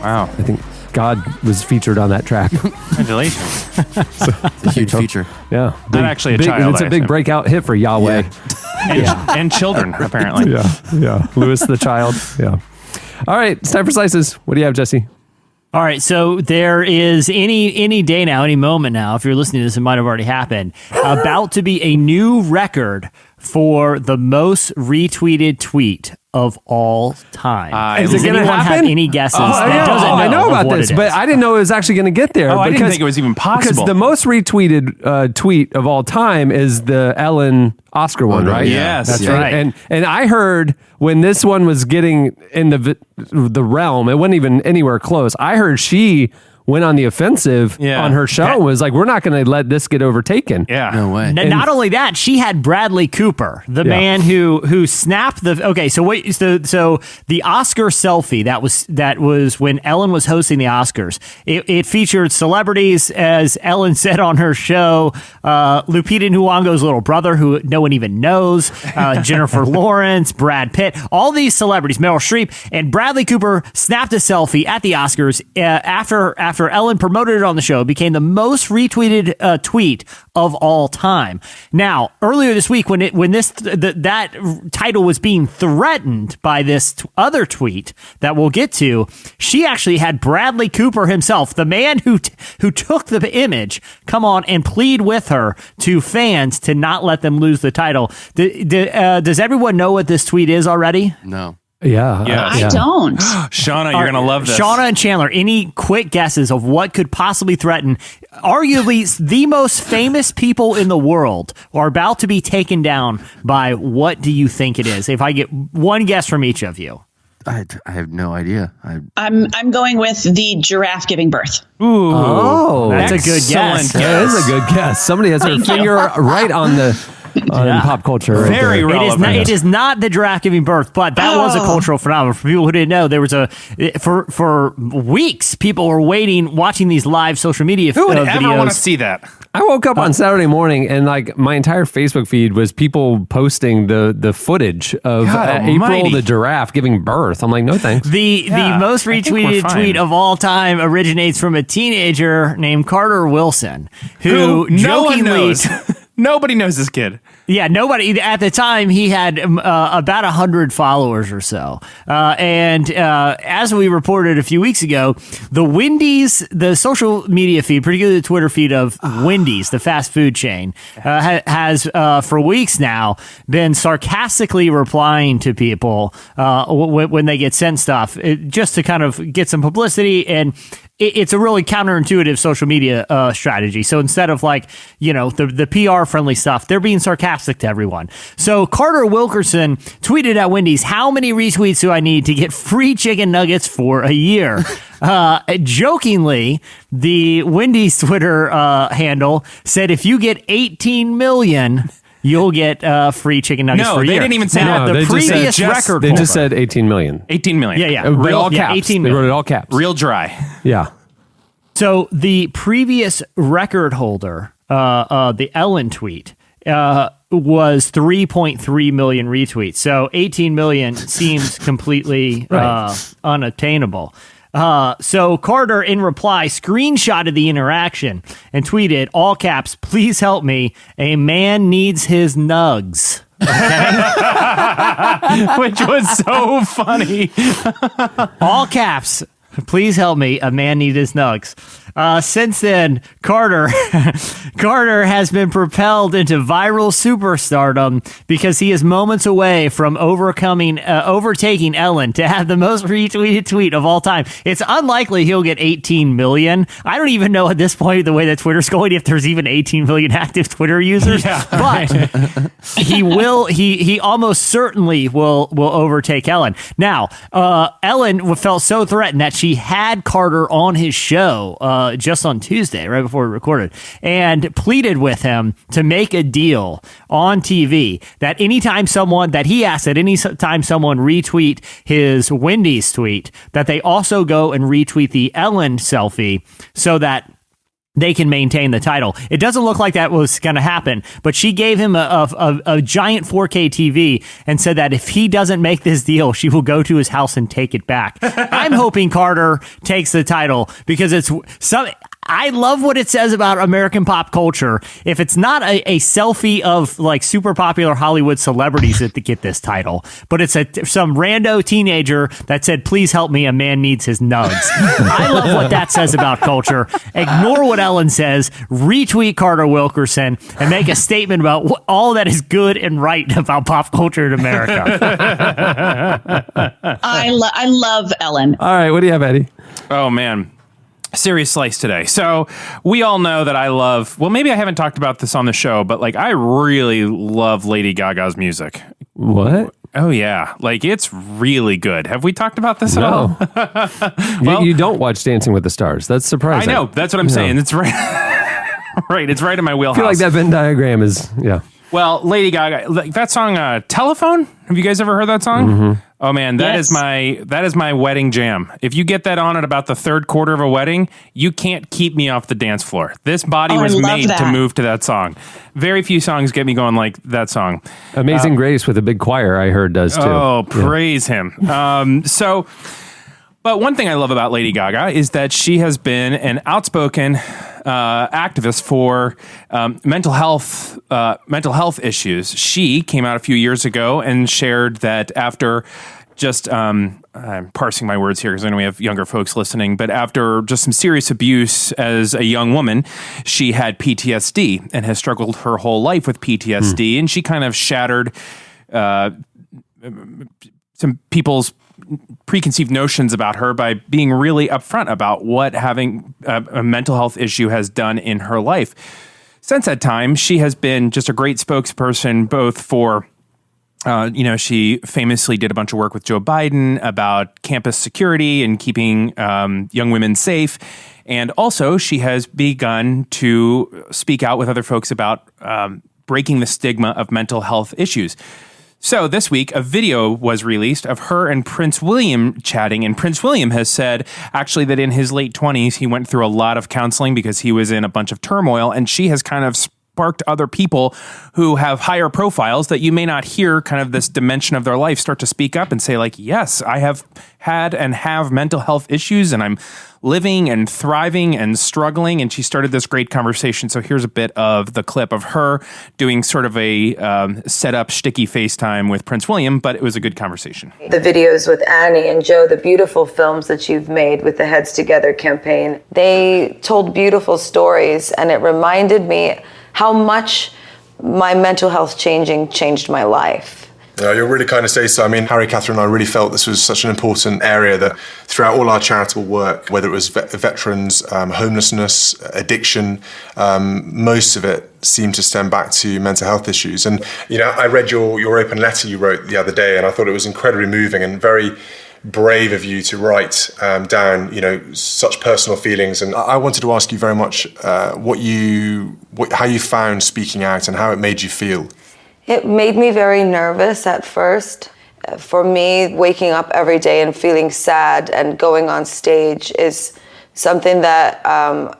Wow. I think God was featured on that track. Congratulations. It's a huge feature. Yeah. Not actually a child, It's a I big assume. breakout hit for Yahweh. And children, apparently. Yeah. Louis the Child. Yeah. All right. It's time for Slices. What do you have, Jesse? All right, so there is any day now, any moment now, if you're listening to this, it might have already happened, about to be a new record for the most retweeted tweet of all time. Is it going to happen? Have any guesses? I know about this, but I didn't know it was actually going to get there. I didn't think it was even possible. Because the most retweeted tweet of all time is the Ellen Oscar one, right? Yes. That's Yeah. right. And I heard when this one was getting in the realm, it wasn't even anywhere close. I heard she went on the offensive on her show and was like, we're not going to let this get overtaken. Yeah. No way. Not only that, she had Bradley Cooper, the man who snapped the. Okay, so wait, so the Oscar selfie that was when Ellen was hosting the Oscars. It featured celebrities, as Ellen said on her show, Lupita Nyong'o's little brother, who no one even knows, Jennifer Lawrence, Brad Pitt, all these celebrities, Meryl Streep, and Bradley Cooper snapped a selfie at the Oscars after Ellen promoted it on the show. It became the most retweeted tweet of all time. Now, earlier this week, when that title was being threatened by this other tweet that we'll get to, she actually had Bradley Cooper himself, the man who took the image, come on and plead with her to fans to not let them lose the title. Does everyone know what this tweet is already? No. Yeah. I don't. Shauna, you're going to love this. Shauna and Chandler, any quick guesses of what could possibly threaten arguably the most famous people in the world are about to be taken down by what do you think it is? If I get one guess from each of you. I have no idea. I'm going with the giraffe giving birth. Ooh. Oh, that's a good guess. That is a good guess. Somebody has their finger right on the pop culture. Right Very there. relevant. It is not the giraffe giving birth, but that was a cultural phenomenon. For people who didn't know, there was for weeks, people were watching these live social media Who would videos. ever want to see that? I woke up on Saturday morning and like my entire Facebook feed was people posting the footage of April the giraffe giving birth. I'm like, no thanks. The most retweeted tweet of all time originates from a teenager named Carter Wilson, who no one jokingly knows. Nobody knows this kid. Yeah, nobody. At the time, he had about 100 followers or so. As we reported a few weeks ago, the Wendy's, the social media feed, particularly the Twitter feed of Wendy's, the fast food chain, has for weeks now been sarcastically replying to people when they get sent stuff, just to kind of get some publicity. And it's a really counterintuitive social media strategy. So instead of the PR friendly stuff, they're being sarcastic to everyone. So Carter Wilkerson tweeted at Wendy's, "How many retweets do I need to get free chicken nuggets for a year?" Jokingly, the Wendy's Twitter handle said, "If you get 18 million, you'll get free chicken nuggets for a year." No, they didn't even say that. The previous record. They just said 18 million. 18 million. Yeah. All caps. 18 they million. wrote it all caps. Real dry. Yeah. So the previous record holder, the Ellen tweet, was 3.3 million retweets. So 18 million seems completely unattainable. So Carter, in reply, screenshotted the interaction and tweeted, all caps, "Please help me. A man needs his nugs." Okay? Which was so funny. All caps, "Please help me. A man needs his nugs." Since then, Carter has been propelled into viral superstardom because he is moments away from overtaking Ellen to have the most retweeted tweet of all time. It's unlikely he'll get 18 million. I don't even know at this point, the way that Twitter's going, if there's even 18 million active Twitter users. Yeah. But he will. He almost certainly will overtake Ellen. Now, Ellen felt so threatened that she had Carter on his show just on Tuesday, right before we recorded, and pleaded with him to make a deal on TV that anytime someone retweet his Wendy's tweet, that they also go and retweet the Ellen selfie, so that they can maintain the title. It doesn't look like that was going to happen, but she gave him a giant 4K TV and said that if he doesn't make this deal, she will go to his house and take it back. I'm hoping Carter takes the title because I love what it says about American pop culture. If it's not a selfie of like super popular Hollywood celebrities that get this title, but it's some rando teenager that said, "Please help me, a man needs his nugs." I love what that says about culture. Ignore what Ellen says, retweet Carter Wilkerson, and make a statement about all that is good and right about pop culture in America. I love Ellen. All right, what do you have, Eddie? Oh, man. Serious slice today. So we all know that I love, well, maybe I haven't talked about this on the show, but like I really love Lady Gaga's music. What? Oh, yeah. Like it's really good. Have we talked about this at all? Well, you don't watch Dancing with the Stars. That's surprising. I know. That's what I'm saying. It's right. Right. It's right in my wheelhouse. I feel like that Venn diagram is, yeah. Well, Lady Gaga, like that song, Telephone. Have you guys ever heard that song? Mm-hmm. Oh man, that is my wedding jam. If you get that on at about the third quarter of a wedding, you can't keep me off the dance floor. This body was made to move to that song. Very few songs get me going like that song. Amazing Grace with a big choir, I heard, does too. Oh, praise him. But one thing I love about Lady Gaga is that she has been an outspoken activist for mental health issues. She came out a few years ago and shared that after just I'm parsing my words here because I know we have younger folks listening, but after just some serious abuse as a young woman, she had PTSD and has struggled her whole life with PTSD, and she kind of shattered some people's preconceived notions about her by being really upfront about what having a mental health issue has done in her life. Since that time, she has been just a great spokesperson, both for, she famously did a bunch of work with Joe Biden about campus security and keeping young women safe. And also she has begun to speak out with other folks about breaking the stigma of mental health issues. So this week, a video was released of her and Prince William chatting, and Prince William has said actually that in his late 20s, he went through a lot of counseling because he was in a bunch of turmoil, and she has kind of sparked other people who have higher profiles that you may not hear kind of this dimension of their life start to speak up and say like, yes, I have had and have mental health issues, and I'm living and thriving and struggling. And she started this great conversation. So here's a bit of the clip of her doing sort of a set up shticky FaceTime with Prince William, but it was a good conversation. The videos with Annie and Joe, the beautiful films that you've made with the Heads Together campaign, they told beautiful stories, and it reminded me how much my mental health changed my life. You're really kind to say so. I mean, Harry, Catherine, and I really felt this was such an important area that throughout all our charitable work, whether it was veterans, homelessness, addiction, most of it seemed to stem back to mental health issues. And, I read your open letter you wrote the other day, and I thought it was incredibly moving and very brave of you to write down, such personal feelings. And I wanted to ask you very much how you found speaking out and how it made you feel. It made me very nervous at first. For me, waking up every day and feeling sad and going on stage is something that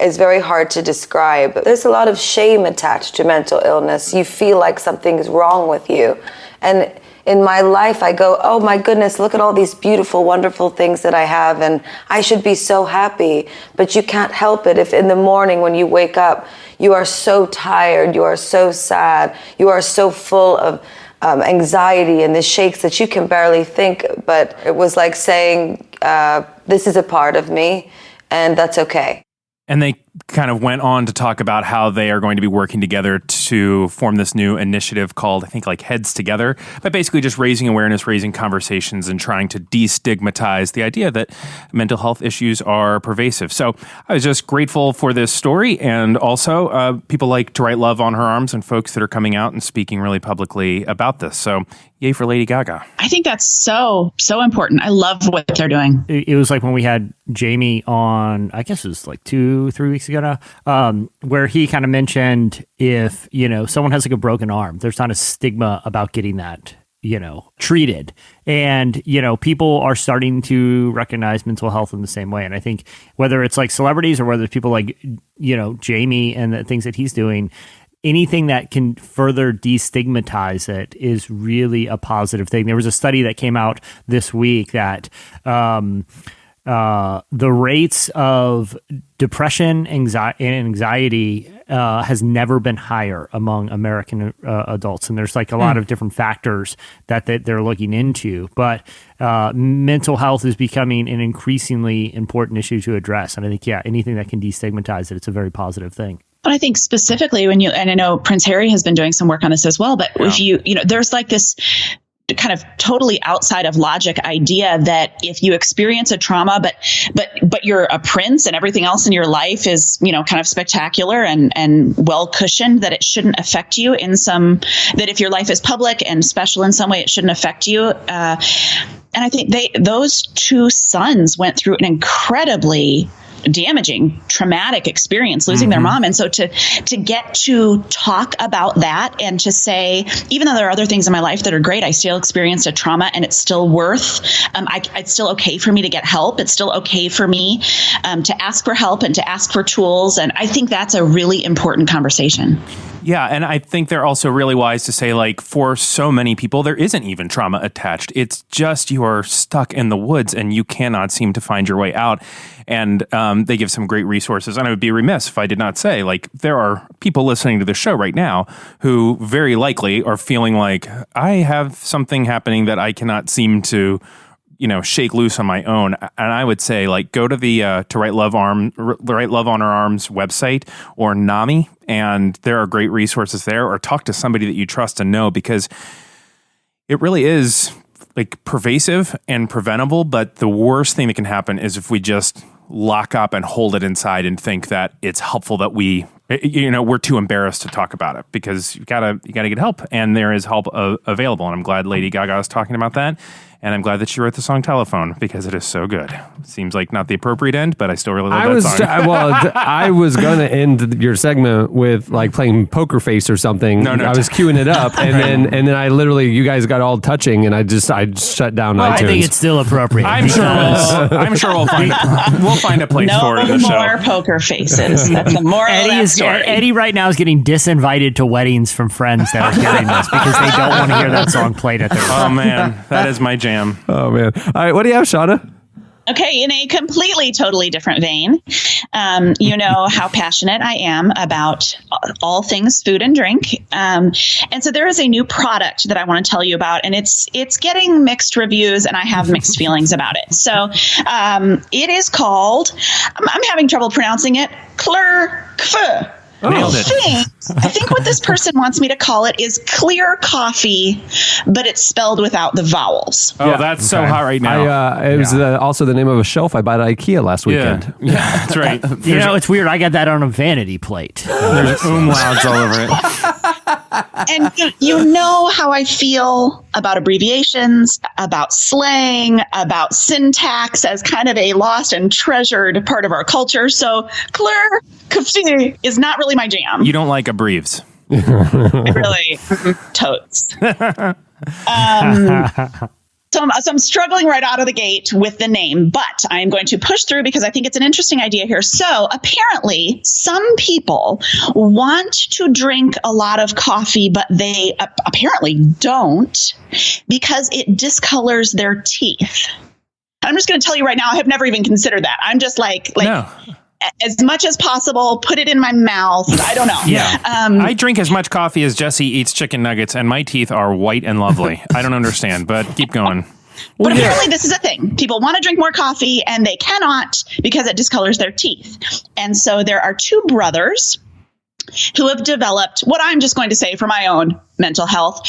is very hard to describe. There's a lot of shame attached to mental illness. You feel like something's wrong with you. And in my life, I go, oh my goodness, look at all these beautiful, wonderful things that I have, and I should be so happy. But you can't help it if in the morning when you wake up, you are so tired, you are so sad, you are so full of anxiety and the shakes that you can barely think. But it was like saying, this is a part of me, and that's okay. And they kind of went on to talk about how they are going to be working together to form this new initiative called, I think, like Heads Together, but basically just raising awareness, raising conversations, and trying to destigmatize the idea that mental health issues are pervasive. So I was just grateful for this story, and also people like To Write Love on Her Arms and folks that are coming out and speaking really publicly about this. So yay for Lady Gaga. I think that's so important. I love what they're doing. It was like when we had Jamie on, I guess it was like 2-3 weeks ago now, where he kind of mentioned if, someone has like a broken arm, there's not a stigma about getting that treated. And, people are starting to recognize mental health in the same way. And I think whether it's like celebrities or whether it's people like, Jamie and the things that he's doing, anything that can further destigmatize it is really a positive thing. There was a study that came out this week that the rates of depression, anxiety has never been higher among American adults. And there's like a lot of different factors that they're looking into. But mental health is becoming an increasingly important issue to address. And I think, anything that can destigmatize it, it's a very positive thing. But I think specifically and I know Prince Harry has been doing some work on this as well, but if there's like this kind of totally outside of logic idea that if you experience a trauma, but you're a prince and everything else in your life is, kind of spectacular and well cushioned, that it shouldn't affect you that if your life is public and special in some way, it shouldn't affect you. And I think those two sons went through an incredibly damaging, traumatic experience, losing their mom. And so to get to talk about that and to say, even though there are other things in my life that are great, I still experienced a trauma and it's still it's still okay for me to get help. It's still okay for me to ask for help and to ask for tools. And I think that's a really important conversation. Yeah, and I think they're also really wise to say, like, for so many people, there isn't even trauma attached. It's just you're stuck in the woods and you cannot seem to find your way out. And they give some great resources. And I would be remiss if I did not say, like, there are people listening to the show right now who very likely are feeling like, I have something happening that I cannot seem to shake loose on my own. And I would say, like, go to the Write Love on Our Arms website or NAMI, and there are great resources there, or talk to somebody that you trust and know, because it really is like pervasive and preventable. But the worst thing that can happen is if we just lock up and hold it inside and think that it's helpful that we're too embarrassed to talk about it, because you gotta get help, and there is help available. And I'm glad Lady Gaga is talking about that. And I'm glad that she wrote the song Telephone, because it is so good. Seems like not the appropriate end, but I still really love that song. I was going to end your segment with like playing Poker Face or something. No, I was queuing it up, and then I literally, you guys got all touching, and I just shut down iTunes. I think it's still appropriate. I'm sure we'll find a place for it in the show. No more Poker Faces. That's the moral of that story. Eddie right now is getting disinvited to weddings from friends that are hearing this because they don't want to hear that song played at their wedding. Oh man, that is my jam. Oh man! All right, what do you have, Shauna? Okay, in a completely, totally different vein, you know how passionate I am about all things food and drink. And so there is a new product that I want to tell you about, and it's getting mixed reviews, and I have mixed feelings about it. So it is called, I'm having trouble pronouncing it, Clerkf. Nailed it. I think what this person wants me to call it is clear coffee, but it's spelled without the vowels. Oh, that's so hot right now. It was also the name of a shelf I bought at IKEA last weekend. Yeah, that's right. It's weird. I got that on a vanity plate. There's umlauts all over it. And you know how I feel about abbreviations, about slang, about syntax as kind of a lost and treasured part of our culture. So clear coffee is not really my jam. You don't like abbreves. Really, totes. So I'm struggling right out of the gate with the name, but I am going to push through because I think it's an interesting idea here. So apparently some people want to drink a lot of coffee, but they apparently don't, because it discolors their teeth. I'm just going to tell you right now, I have never even considered that. I'm just like no. As much as possible, put it in my mouth. I don't know. Yeah. I drink as much coffee as Jesse eats chicken nuggets, and my teeth are white and lovely. I don't understand, but keep going. But apparently this is a thing. People want to drink more coffee, and they cannot because it discolors their teeth. And so there are two brothers who have developed what I'm just going to say for my own mental health,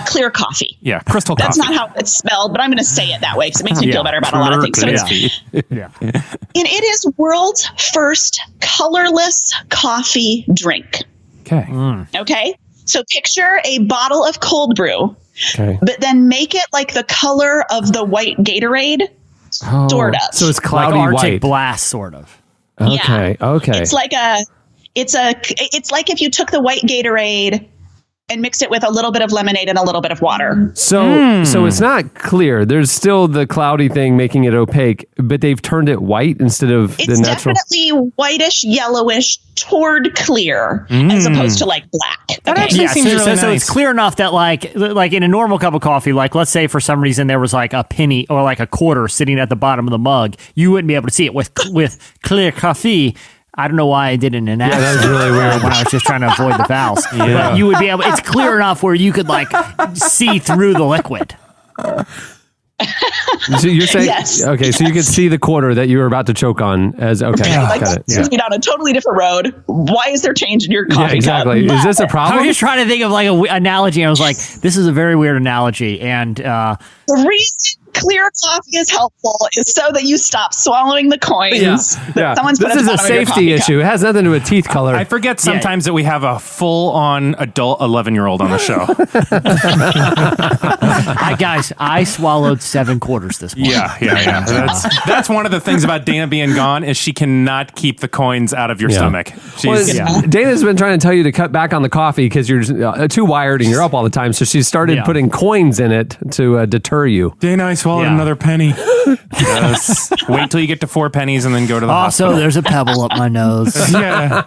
clear coffee. Yeah, crystal coffee. That's not how it's spelled, but I'm going to say it that way because it makes me feel better about a lot of things. So and it is world's first colorless coffee drink. Okay. Okay. So picture a bottle of cold brew, but then make it like the color of the white Gatorade, sort of. So it's cloudy like Arctic white. Blast, sort of. Okay. It's like it's like if you took the white Gatorade, and mixed it with a little bit of lemonade and a little bit of water. So it's not clear. There's still the cloudy thing making it opaque, but they've turned it white instead of the It's natural. definitely whitish, yellowish, toward clear, as opposed to like black. That actually seems really nice. So it's clear enough that like in a normal cup of coffee, like let's say for some reason there was like a penny or like a quarter sitting at the bottom of the mug, you wouldn't be able to see it with clear coffee. I don't know why I did it in an accent. that was really weird when I was just trying to avoid the vowels. But you would be able. It's clear enough where you could like see through the liquid. So you're saying, Yes. okay, so you could see the quarter that you were about to choke on as, okay, Like, got it. this is down a totally different road. Why is there change in your coffee Yeah, exactly. cup? Is this a I problem? was just trying to think of like an analogy. And I was like, this is a very weird analogy. And The reason clear coffee is helpful is so that you stop swallowing the coins. that someone's put This at is the a bottom of your safety coffee issue. It has nothing to do with teeth color. I forget sometimes that we have a full-on adult 11-year-old on the show. guys, I swallowed 7 quarters this morning. Yeah. That's one of the things about Dana being gone is she cannot keep the coins out of your stomach. Dana's been trying to tell you to cut back on the coffee because you're too wired and you're up all the time. So she started putting coins in it to deter you. Dana, I swallowed another penny. Yes. Wait till you get to 4 pennies and then go to the hospital. Also, there's a pebble up my nose. Yeah.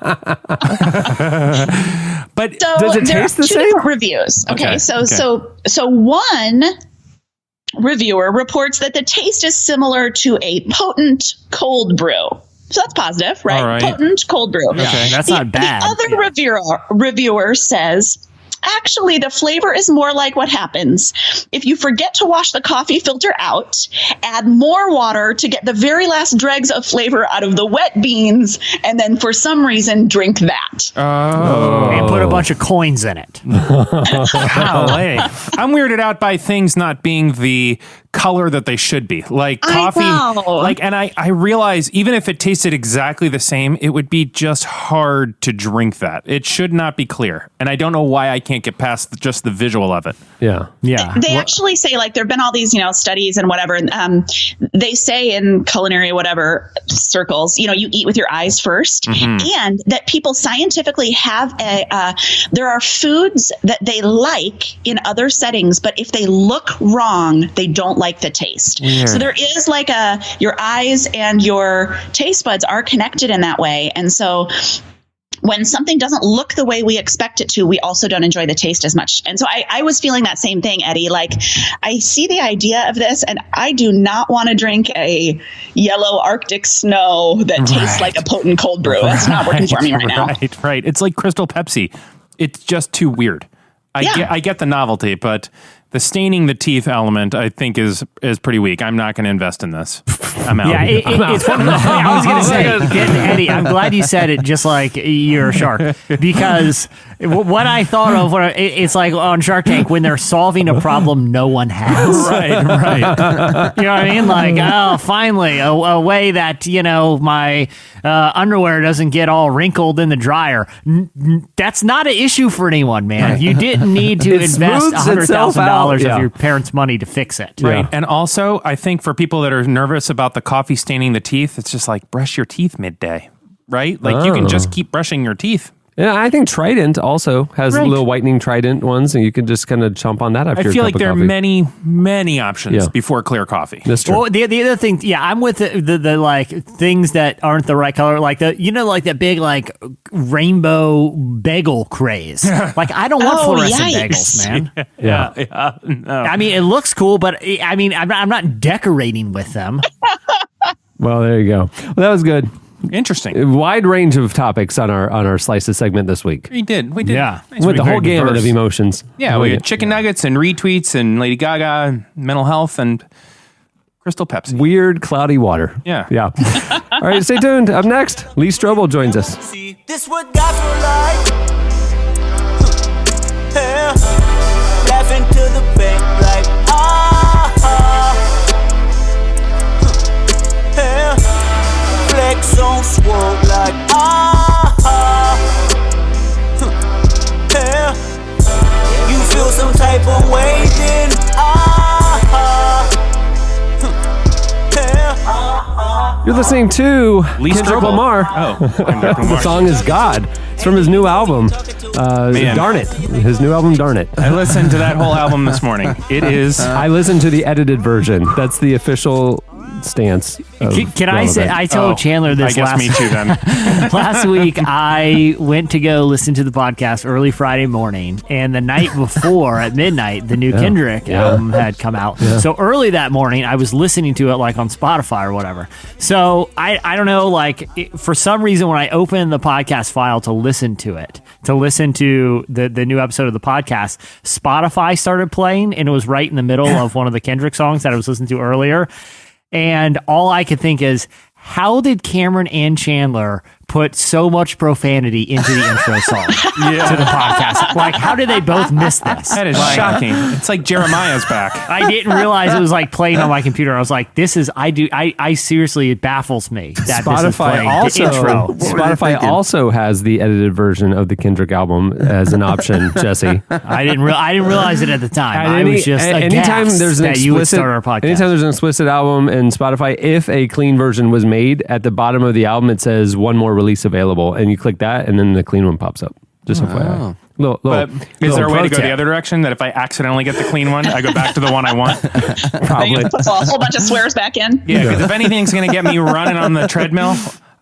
But So does it there taste are the two same? different reviews. Okay, so one reviewer reports that the taste is similar to a potent cold brew. So that's positive, right? All right. Potent cold brew. Okay, that's not bad. The other reviewer says, actually, the flavor is more like what happens if you forget to wash the coffee filter out, add more water to get the very last dregs of flavor out of the wet beans, and then for some reason drink that. And put a bunch of coins in it. Golly. I'm weirded out by things not being the color that they should be. Like coffee. And I realize even if it tasted exactly the same, it would be just hard to drink that. It should not be clear. And I don't know why I can't get past just the visual of it. Yeah. They actually say, like, there've been all these, studies and whatever. And they say in culinary, whatever circles, you eat with your eyes first, and that people scientifically have there are foods that they like in other settings, but if they look wrong, they don't like the taste. Weird. So there is like your eyes and your taste buds are connected in that way. And so when something doesn't look the way we expect it to, we also don't enjoy the taste as much. And so I was feeling that same thing, Eddie. Like, I see the idea of this, and I do not want to drink a yellow Arctic snow that tastes like a potent cold brew. That's not working for me right now. Right. It's like Crystal Pepsi. It's just too weird. I get the novelty, but the staining the teeth element, I think, is pretty weak. I'm not going to invest in this. I'm out. Yeah, it's one of the. I was going to say, Eddie, I'm glad you said it just like you're a shark, because what I thought of, it's like on Shark Tank when they're solving a problem no one has. Right. You know what I mean? Like, oh, finally, a way that, my underwear doesn't get all wrinkled in the dryer. That's not an issue for anyone, man. You didn't need to invest $100,000 of your parents' money to fix it. Right. And also, I think for people that are nervous about the coffee staining the teeth, it's just like brush your teeth midday, right? Like you can just keep brushing your teeth. Yeah, I think Trident also has little whitening Trident ones, and you can just kind of chomp on that after. I feel like there are many many options before clear coffee. That's true. Well, the other thing, I'm with the like things that aren't the right color, like like that big like rainbow bagel craze. Like, I don't want fluorescent bagels, man. Yeah. No. I mean, it looks cool, but I mean, I'm not decorating with them. Well, there you go. Well, that was good. Interesting. A wide range of topics on our Slices segment this week. We did. Yeah. With the whole gamut of emotions. Yeah, we had chicken nuggets and retweets and Lady Gaga and mental health and Crystal Pepsi. Weird, cloudy water. Yeah. All right, stay tuned. Up next, Lee Strobel joins us. This what guys were like. Yeah. Laughing to the bank like yeah. Flex on swole like yeah. You feel some type of way then You're listening listening to Lee Kendrick Strobel. Lamar. Oh, The song is God. It's from his new album, Darn It. His new album, Darn It. I listened to that whole album this morning. It is. I listened to the edited version. That's the official stance. Can I say, I told Chandler this I guess me too then. last week. I went to go listen to the podcast early Friday morning, and the night before at midnight, the new Kendrick album had come out. Yeah. So early that morning, I was listening to it like on Spotify or whatever. So I don't know, for some reason, when I opened the podcast file to listen to it, to listen to the new episode of the podcast, Spotify started playing, and it was right in the middle of one of the Kendrick songs that I was listening to earlier. And all I could think is, how did Cameron and Chandler put so much profanity into the intro song to the podcast? Like, how did they both miss this? That is shocking. It's like Jeremiah's back. I didn't realize it was like playing on my computer. I was like, this is, I seriously, it baffles me that this is playing the intro. Spotify also has the edited version of the Kendrick album as an option, Jesse. I didn't realize it at the time. I was just anytime there's an you would start our podcast. Anytime there's an explicit album in Spotify, if a clean version was made, at the bottom of the album it says one more release available, and you click that, and then the clean one pops up. Just FYI. But is there a way to go the other direction, that if I accidentally get the clean one, I go back to the one I want? Probably. Put a whole bunch of swears back in. Yeah, because if anything's going to get me running on the treadmill,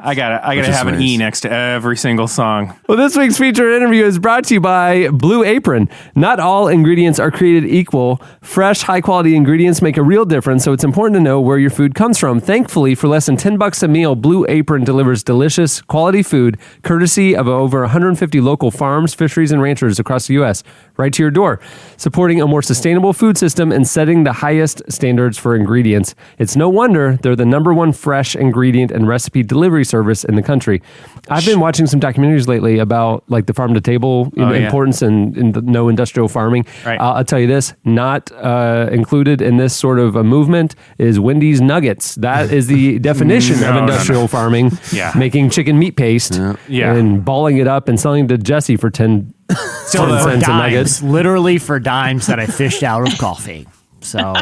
I gotta have an E next to every single song. Well, this week's featured interview is brought to you by Blue Apron. Not all ingredients are created equal. Fresh, high-quality ingredients make a real difference, so it's important to know where your food comes from. Thankfully, for less than $10 a meal, Blue Apron delivers delicious, quality food, courtesy of over 150 local farms, fisheries, and ranchers across the U.S., right to your door, supporting a more sustainable food system and setting the highest standards for ingredients. It's no wonder they're the #1 fresh ingredient and recipe delivery service in the country. I've been watching some documentaries lately about like the farm to table importance and no industrial farming. Right. I'll tell you this, not included in this sort of a movement is Wendy's Nuggets. That is the definition of industrial farming. Yeah. Making chicken meat paste and balling it up and selling it to Jesse for 10 cents a nugget. Literally for dimes that I fished out of coffee. So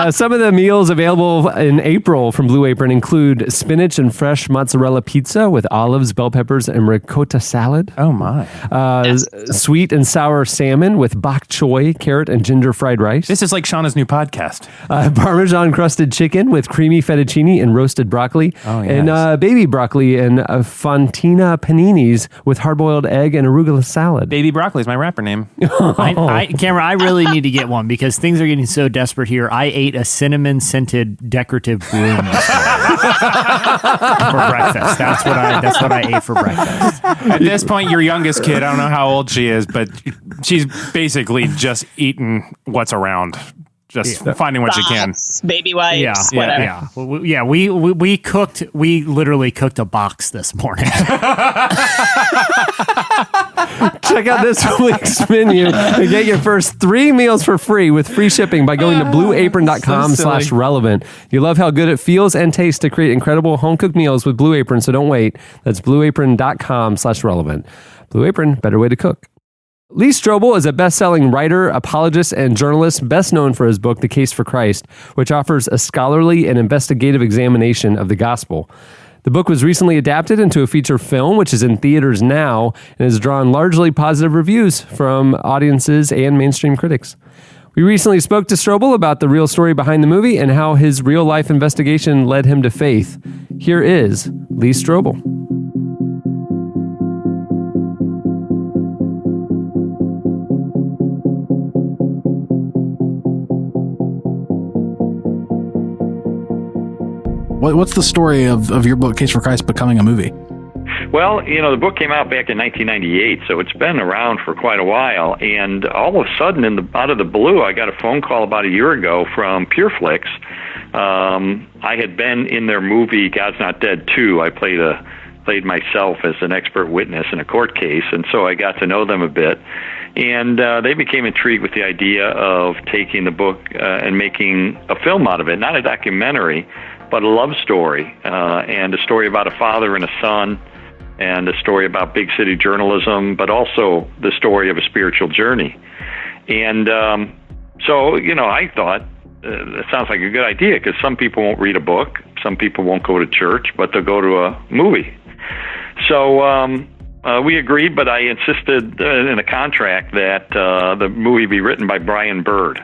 some of the meals available in April from Blue Apron include spinach and fresh mozzarella pizza with olives, bell peppers, and ricotta salad. Oh my! Sweet and sour salmon with bok choy, carrot, and ginger fried rice. This is like Shauna's new podcast. Parmesan crusted chicken with creamy fettuccine and roasted broccoli. Oh, yes. And baby broccoli and fontina paninis with hard-boiled egg and arugula salad. Baby broccoli is my rapper name. Cameron, I really need to get one because things are getting so desperate here. I ate a cinnamon-scented decorative broom for breakfast. That's what I ate for breakfast. At this point, your youngest kid, I don't know how old she is, but she's basically just eating what's around. Just finding what she can. Baby wipes, whatever. We cooked. We literally cooked a box this morning. Check out this week's menu and get your first 3 meals for free with free shipping by going to blueapron.com/relevant. You love how good it feels and tastes to create incredible home-cooked meals with Blue Apron, so don't wait. That's blueapron.com/relevant. Blue Apron, better way to cook. Lee Strobel is a best-selling writer, apologist, and journalist, best known for his book, The Case for Christ, which offers a scholarly and investigative examination of the gospel. The book was recently adapted into a feature film, which is in theaters now, and has drawn largely positive reviews from audiences and mainstream critics. We recently spoke to Strobel about the real story behind the movie and how his real-life investigation led him to faith. Here is Lee Strobel. What's the story of your book, Case for Christ, becoming a movie? Well, the book came out back in 1998, so it's been around for quite a while. And all of a sudden, out of the blue, I got a phone call about a year ago from PureFlix. I had been in their movie God's Not Dead 2. I played myself as an expert witness in a court case, and so I got to know them a bit. And they became intrigued with the idea of taking the book and making a film out of it, not a documentary, but a love story, and a story about a father and a son, and a story about big city journalism, but also the story of a spiritual journey. And so, I thought, that sounds like a good idea, because some people won't read a book. Some people won't go to church, but they'll go to a movie. So we agreed, but I insisted in a contract that the movie be written by Brian Bird.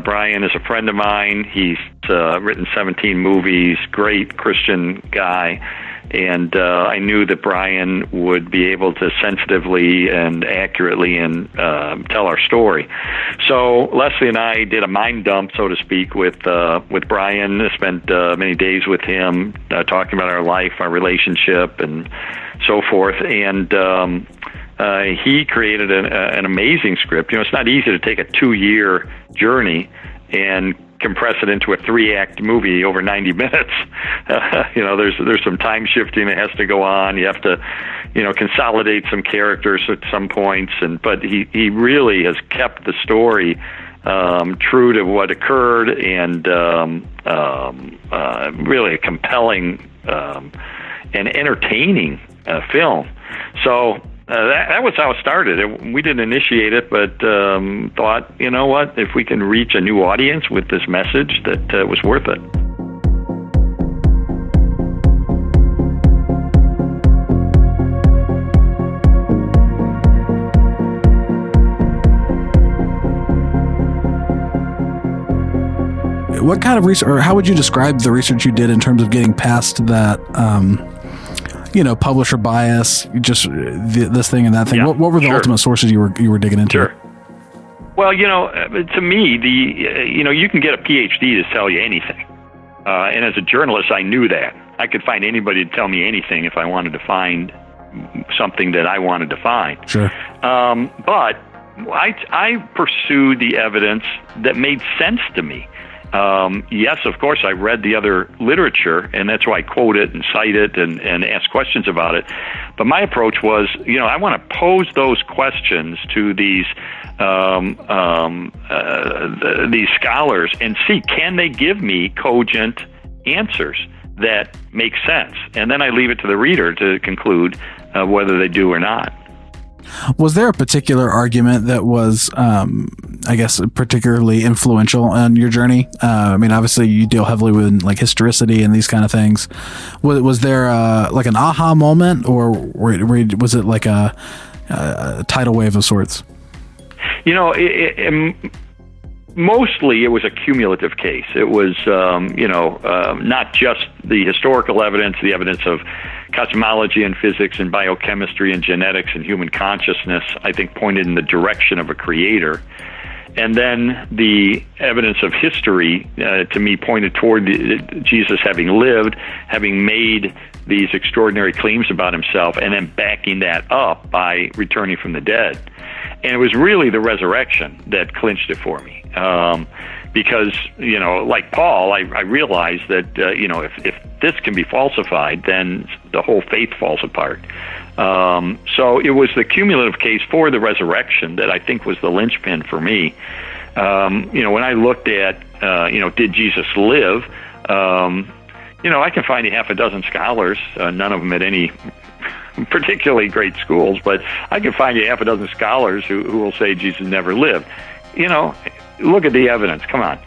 Brian is a friend of mine. He's written 17 movies, great Christian guy. And I knew that Brian would be able to sensitively and accurately and tell our story. So Leslie and I did a mind dump, so to speak, with Brian. I spent many days with him talking about our life, our relationship, and so forth. And he created an amazing script. It's not easy to take a 2-year journey and compress it into a 3-act movie over 90 minutes. There's some time shifting that has to go on. You have to, consolidate some characters at some points. But he really has kept the story true to what occurred, and really a compelling and entertaining film. So that was how it started. We didn't initiate it, but thought, you know what, if we can reach a new audience with this message, that was worth it. What kind of research, or how would you describe the research you did in terms of getting past that, publisher bias, just this thing and that thing? Yeah, what were the ultimate sources you were digging into? Sure. Well, to me, you can get a PhD to tell you anything. And as a journalist, I knew that. I could find anybody to tell me anything if I wanted to find something that I wanted to find. Sure. But I pursued the evidence that made sense to me. Yes, of course, I read the other literature, and that's why I quote it and cite it and ask questions about it. But my approach was, I want to pose those questions to these scholars and see, can they give me cogent answers that make sense? And then I leave it to the reader to conclude whether they do or not. Was there a particular argument that was, particularly influential on your journey? Obviously you deal heavily with historicity and these kind of things. Was there an aha moment, or was it like a tidal wave of sorts? Mostly it was a cumulative case. It was, not just the historical evidence, the evidence of cosmology and physics and biochemistry and genetics and human consciousness, I think, pointed in the direction of a creator. And then the evidence of history, to me, pointed toward Jesus having lived, having made these extraordinary claims about himself, and then backing that up by returning from the dead. And it was really the resurrection that clinched it for me. Because, like Paul, I realized that, if this can be falsified, then the whole faith falls apart. So it was the cumulative case for the resurrection that I think was the linchpin for me. When I looked at, did Jesus live? I can find a half a dozen scholars, none of them at any particularly great schools, but I can find you half a dozen scholars who will say Jesus never lived. Look at the evidence. Come on.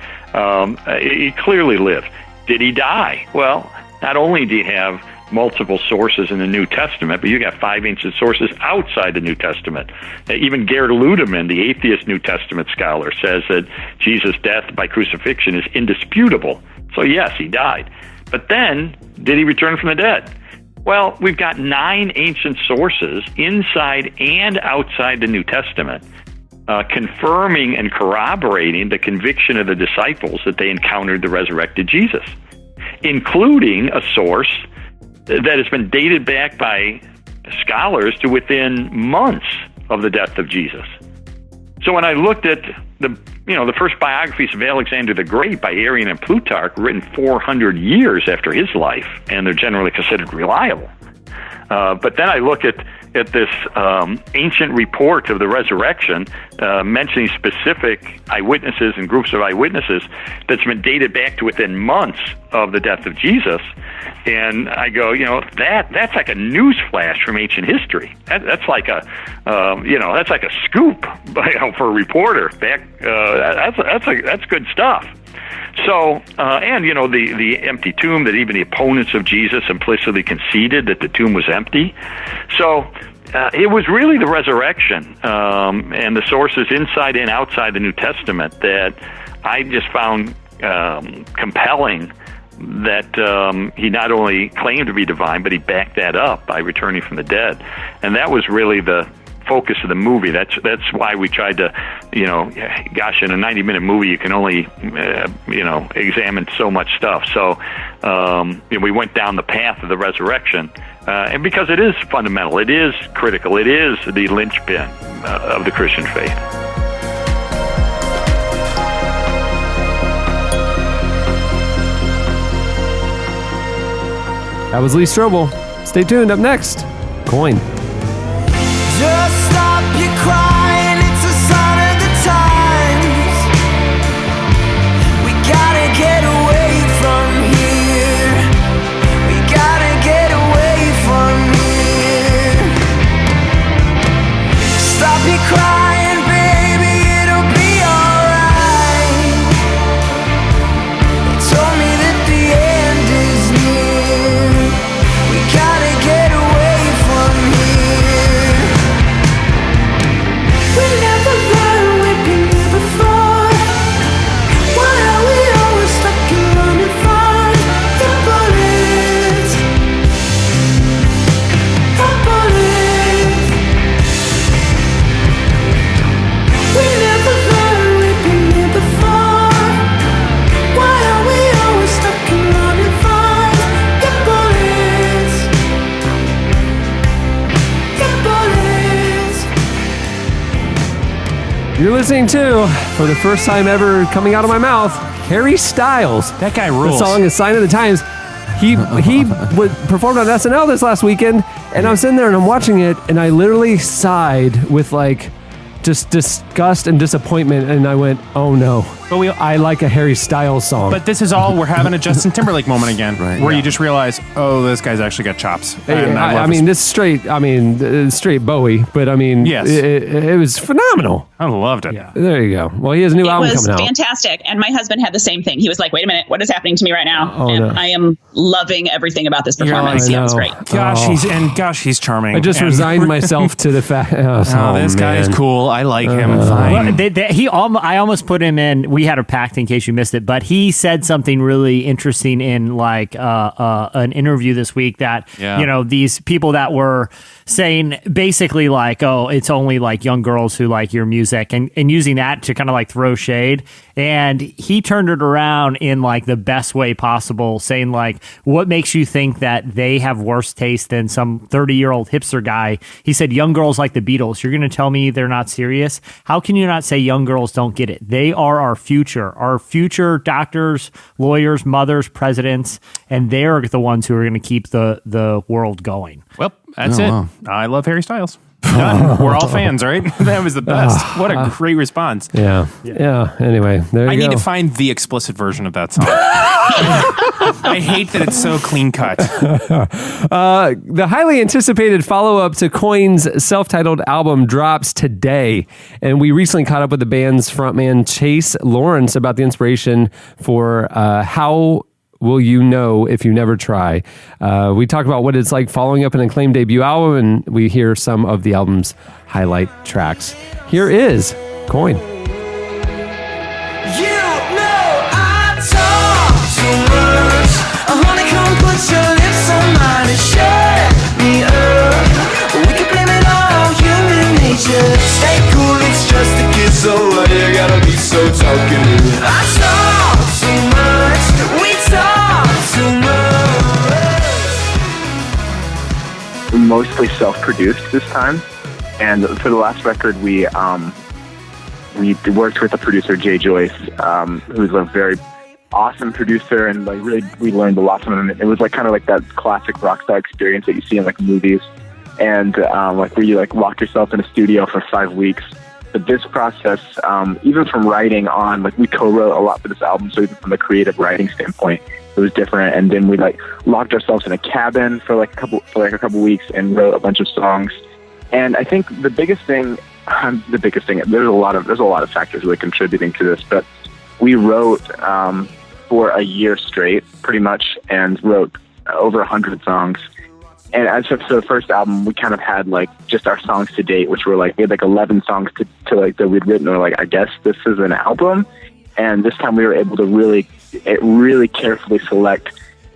He clearly lived. Did he die? Well, not only do you have multiple sources in the New Testament, but you got 5 ancient sources outside the New Testament. Even Gerd Ludemann, the atheist New Testament scholar, says that Jesus' death by crucifixion is indisputable. So yes, he died. But then, did he return from the dead? Well, we've got 9 ancient sources inside and outside the New Testament confirming and corroborating the conviction of the disciples that they encountered the resurrected Jesus, including a source that has been dated back by scholars to within months of the death of Jesus. So when I looked at the first biographies of Alexander the Great by Arrian and Plutarch, written 400 years after his life, and they're generally considered reliable. But then I look at this ancient report of the resurrection, mentioning specific eyewitnesses and groups of eyewitnesses that's been dated back to within months of the death of Jesus. And I go, that's like a news flash from ancient history. That's like a scoop, for a reporter. That's good stuff. So, and the empty tomb, that even the opponents of Jesus implicitly conceded that the tomb was empty. So it was really the resurrection and the sources inside and outside the New Testament that I just found compelling, that he not only claimed to be divine, but he backed that up by returning from the dead. And that was really the focus of the movie. That's why we tried to, gosh, in a 90-minute movie you can only, examine so much stuff. So we went down the path of the resurrection, and because it is fundamental, it is critical, it is the linchpin of the Christian faith. That was Lee Strobel. Stay tuned. Up next, Coin. Just stop your crying, it's a sign of the times. We gotta get away from here. We gotta get away from here. Stop your crying, baby, it'll be alright. They told me that the end is near. We gotta get away from here. We never learned we've been here before. Why are we always stuck and running from the bullets? The bullets. We never learned we've been here before. Why are we always stuck and running from the bullets? The bullets. You're listening to, for the first time ever coming out of my mouth, Harry Styles. That guy The rules. song is Sign of the Times. He performed on SNL this last weekend, and I'm sitting there and I'm watching it, and I literally sighed with just disgust and disappointment, and I went, oh no. But I like a Harry Styles song. But this is all, we're having a Justin Timberlake moment again, where you just realize, oh, this guy's actually got chops. And I love this straight Bowie, but Yes. it was phenomenal. I loved it. Yeah. There you go. Well, he has a new album coming out. It was fantastic. And my husband had the same thing. He was like, wait a minute, what is happening to me right now? Oh, and no. I am loving everything about this You're performance. like, Yeah, it was I great. know. Gosh, he's charming. I just And- resigned myself to the fact. This guy's cool. I like him. Fine. Well, I almost put him in. We had a pact in case you missed it, but he said something really interesting in an interview this week that these people that were saying basically like, oh, it's only like young girls who like your music, and using that to kind of like throw shade. And he turned it around in like the best way possible, saying like, what makes you think that they have worse taste than some 30-year-old hipster guy? He said, young girls like the Beatles. You're going to tell me they're not serious? How can you not say young girls don't get it? They are our future doctors, lawyers, mothers, presidents, and they're the ones who are going to keep the world going. Well, that's it. Wow. I love Harry Styles. Done. We're all fans, right? That was the best. What a great response. Yeah. Anyway, there you go. I need to find the explicit version of that song. I hate that it's so clean cut. The highly anticipated follow-up to Coin's self-titled album drops today, and we recently caught up with the band's frontman Chase Lawrence about the inspiration for How Will You Know If You Never Try. We talked about what it's like following up an acclaimed debut album, and we hear some of the album's highlight tracks. Here is Coin. You know I talk too much. Honey, come put your lips on mine and shut me up. We can blame it on human nature. Stay cool, it's just a kiss. So why you gotta be so talkative? I talk too much. We talk too much. We mostly self-produced this time, and for the last record, we worked with a producer, Jay Joyce, who's a very awesome producer, and like really we learned a lot from him. It was like kind of like that classic rock star experience that you see in like movies, and like where you like lock yourself in a studio for 5 weeks. But this process, even from writing on, like we co-wrote a lot for this album, so even from the creative writing standpoint, it was different. And then we like locked ourselves in a cabin for a couple weeks and wrote a bunch of songs. And I think the biggest thing, there's a lot of factors really contributing to this, but we wrote for a year straight, pretty much, and wrote over 100 songs. And as for the first album, we kind of had like just our songs to date, which were like, we had like 11 songs to like that we'd written. We're like, I guess this is an album. And this time we were able to really carefully select,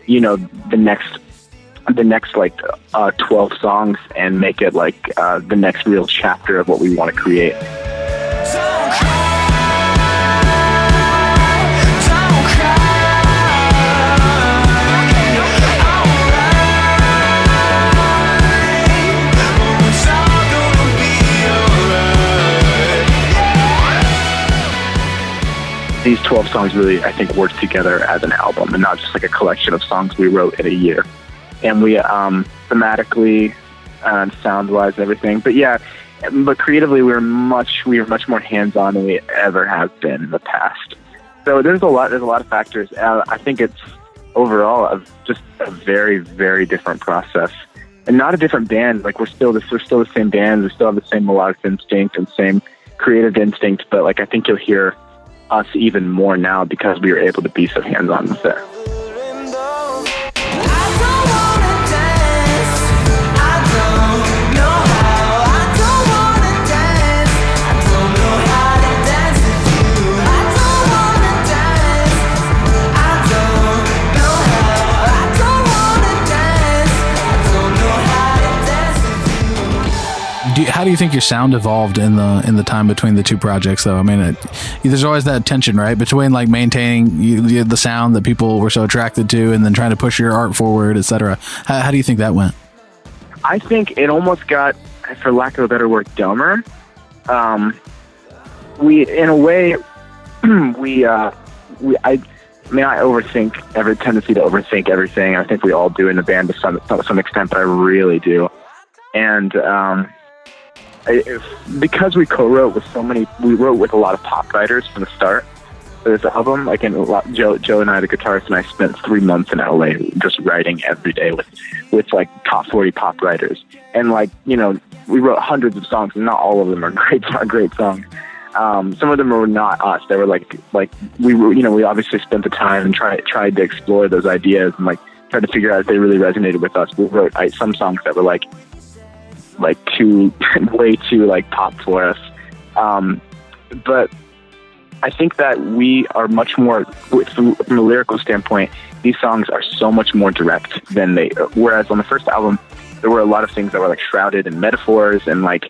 you know, the next like 12 songs and make it like the next real chapter of what we want to create. These 12 songs really, I think, work together as an album and not just like a collection of songs we wrote in a year. And we thematically and sound-wise and everything. But creatively, we were much more hands-on than we ever have been in the past. So there's a lot of factors. I think it's overall just a very, very different process. And not a different band. Like we're still the same band. We still have the same melodic instinct and same creative instinct. But like I think you'll hear us even more now because we were able to be so hands-on with it. How do you think your sound evolved in the time between the two projects, though? I mean, there's always that tension, right, between like maintaining the sound that people were so attracted to, and then trying to push your art forward, etc. How do you think that went? I think it almost got, for lack of a better word, dumber. We, in a way, I overthink, every tendency to overthink everything. I think we all do in the band to some extent, but I really do. And because we co-wrote with we wrote with a lot of pop writers from the start for this album. Like Joe and I, the guitarist, and I spent 3 months in LA just writing every day with like top 40 pop writers. And like, you know, we wrote hundreds of songs, and not all of them are great songs. Some of them were not us. They were like we were, you know, we obviously spent the time and tried to explore those ideas and like tried to figure out if they really resonated with us. We wrote some songs that were like way too like pop for us. But I think that we are much more, from a lyrical standpoint, these songs are so much more direct than whereas on the first album, there were a lot of things that were like shrouded in metaphors and I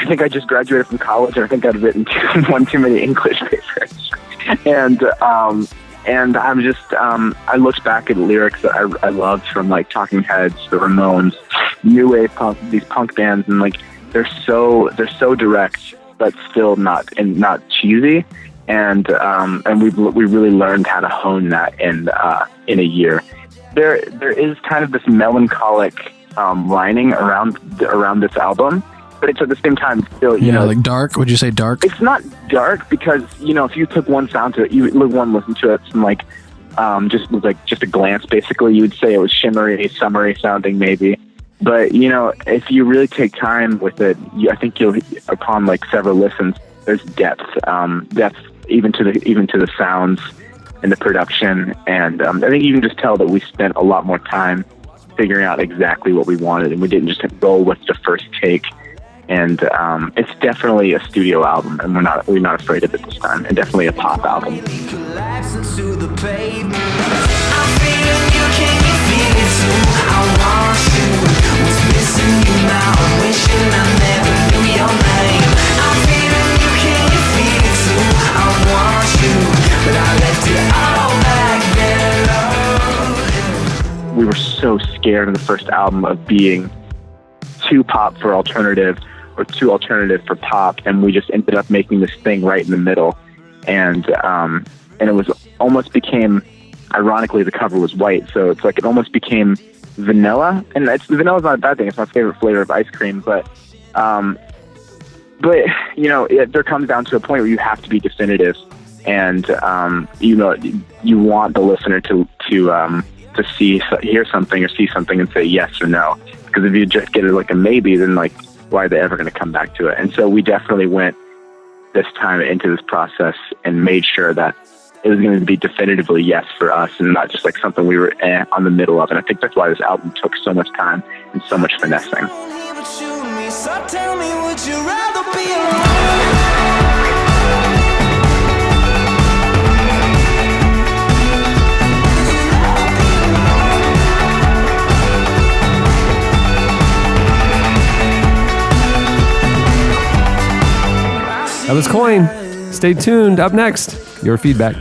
think I just graduated from college and I think I'd written one too many English papers. And I'm just, I looked back at lyrics that I loved from like Talking Heads, the Ramones, new wave punk, these punk bands, and like they're so direct, but still not cheesy. And we really learned how to hone that in a year. There is kind of this melancholic lining around this album. But it's at the same time still, you know, like dark. Would you say dark? It's not dark because, you know, if you took one sound to it, listen to it and like, just a glance, basically, you would say it was shimmery, summery sounding maybe. But, you know, if you really take time with it, I think you'll, upon like several listens, there's depth even to the sounds and the production. And I think you can just tell that we spent a lot more time figuring out exactly what we wanted, and we didn't just roll with the first take. And it's definitely a studio album, and we're not afraid of it this time, and definitely a pop album. We were so scared in the first album of being too pop for alternative or too alternative for pop, and we just ended up making this thing right in the middle. And it was almost became, ironically, the cover was white, so it's like it almost became vanilla. And vanilla's not a bad thing; it's my favorite flavor of ice cream. But you know, there comes down to a point where you have to be definitive, and you know, you want the listener to hear something or see something and say yes or no. Because if you just get it like a maybe, then like, why are they ever going to come back to it? And so we definitely went this time into this process and made sure that it was going to be definitively yes for us and not just like something we were on the middle of. And I think that's why this album took so much time and so much finessing. So tell me, would you rather be alone? That was Coin. Stay tuned. Up next, your feedback.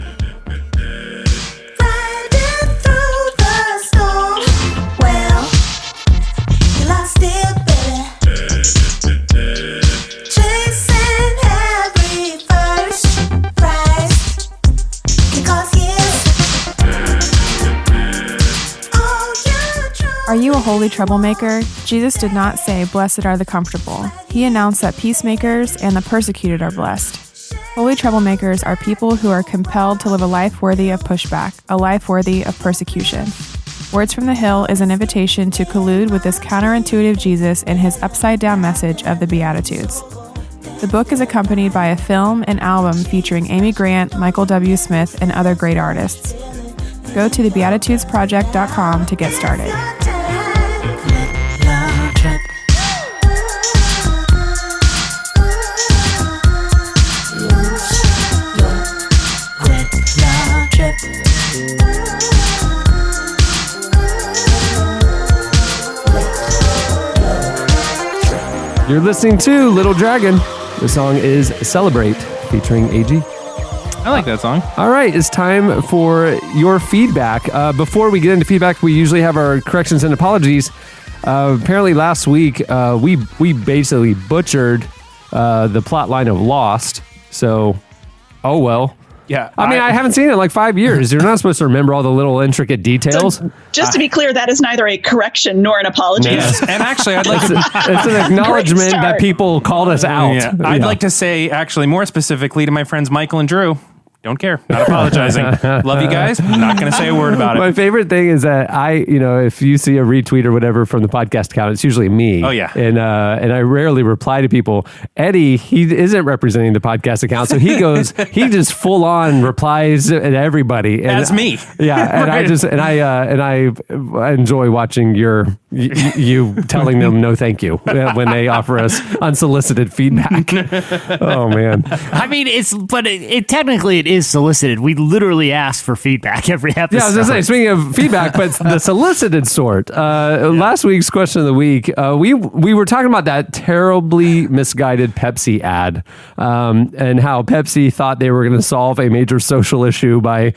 Are you a holy troublemaker? Jesus did not say, "Blessed are the comfortable." He announced that peacemakers and the persecuted are blessed. Holy troublemakers are people who are compelled to live a life worthy of pushback, a life worthy of persecution. Words from the Hill is an invitation to collude with this counterintuitive Jesus in his upside-down message of the Beatitudes. The book is accompanied by a film and album featuring Amy Grant, Michael W. Smith, and other great artists. Go to thebeatitudesproject.com to get started. You're listening to Little Dragon. The song is Celebrate, featuring AG. I like that song. All right, it's time for your feedback. Before we get into feedback, we usually have our corrections and apologies. Apparently last week, we basically butchered the plot line of Lost. So, oh well. Yeah. I mean, I haven't seen it in like 5 years. You're not supposed to remember all the little intricate details. So, just to be clear, that is neither a correction nor an apology. Yes. And actually, I'd like to... It's an acknowledgement that people called us out. Yeah. I'd like to say, actually, more specifically to my friends Michael and Drew, don't care. Not apologizing. Love you guys. Not going to say a word about it. My favorite thing is that if you see a retweet or whatever from the podcast account, it's usually me. Oh, yeah. And I rarely reply to people. Eddie, he isn't representing the podcast account, so he just full on replies to everybody. And that's me. Yeah. And Right. I enjoy watching you telling them no thank you when they offer us unsolicited feedback. Oh man. I mean, it technically is solicited. We literally ask for feedback every episode. Yeah, I was going to say, speaking of feedback, but the solicited sort. Last week's question of the week, we were talking about that terribly misguided Pepsi ad, and how Pepsi thought they were going to solve a major social issue by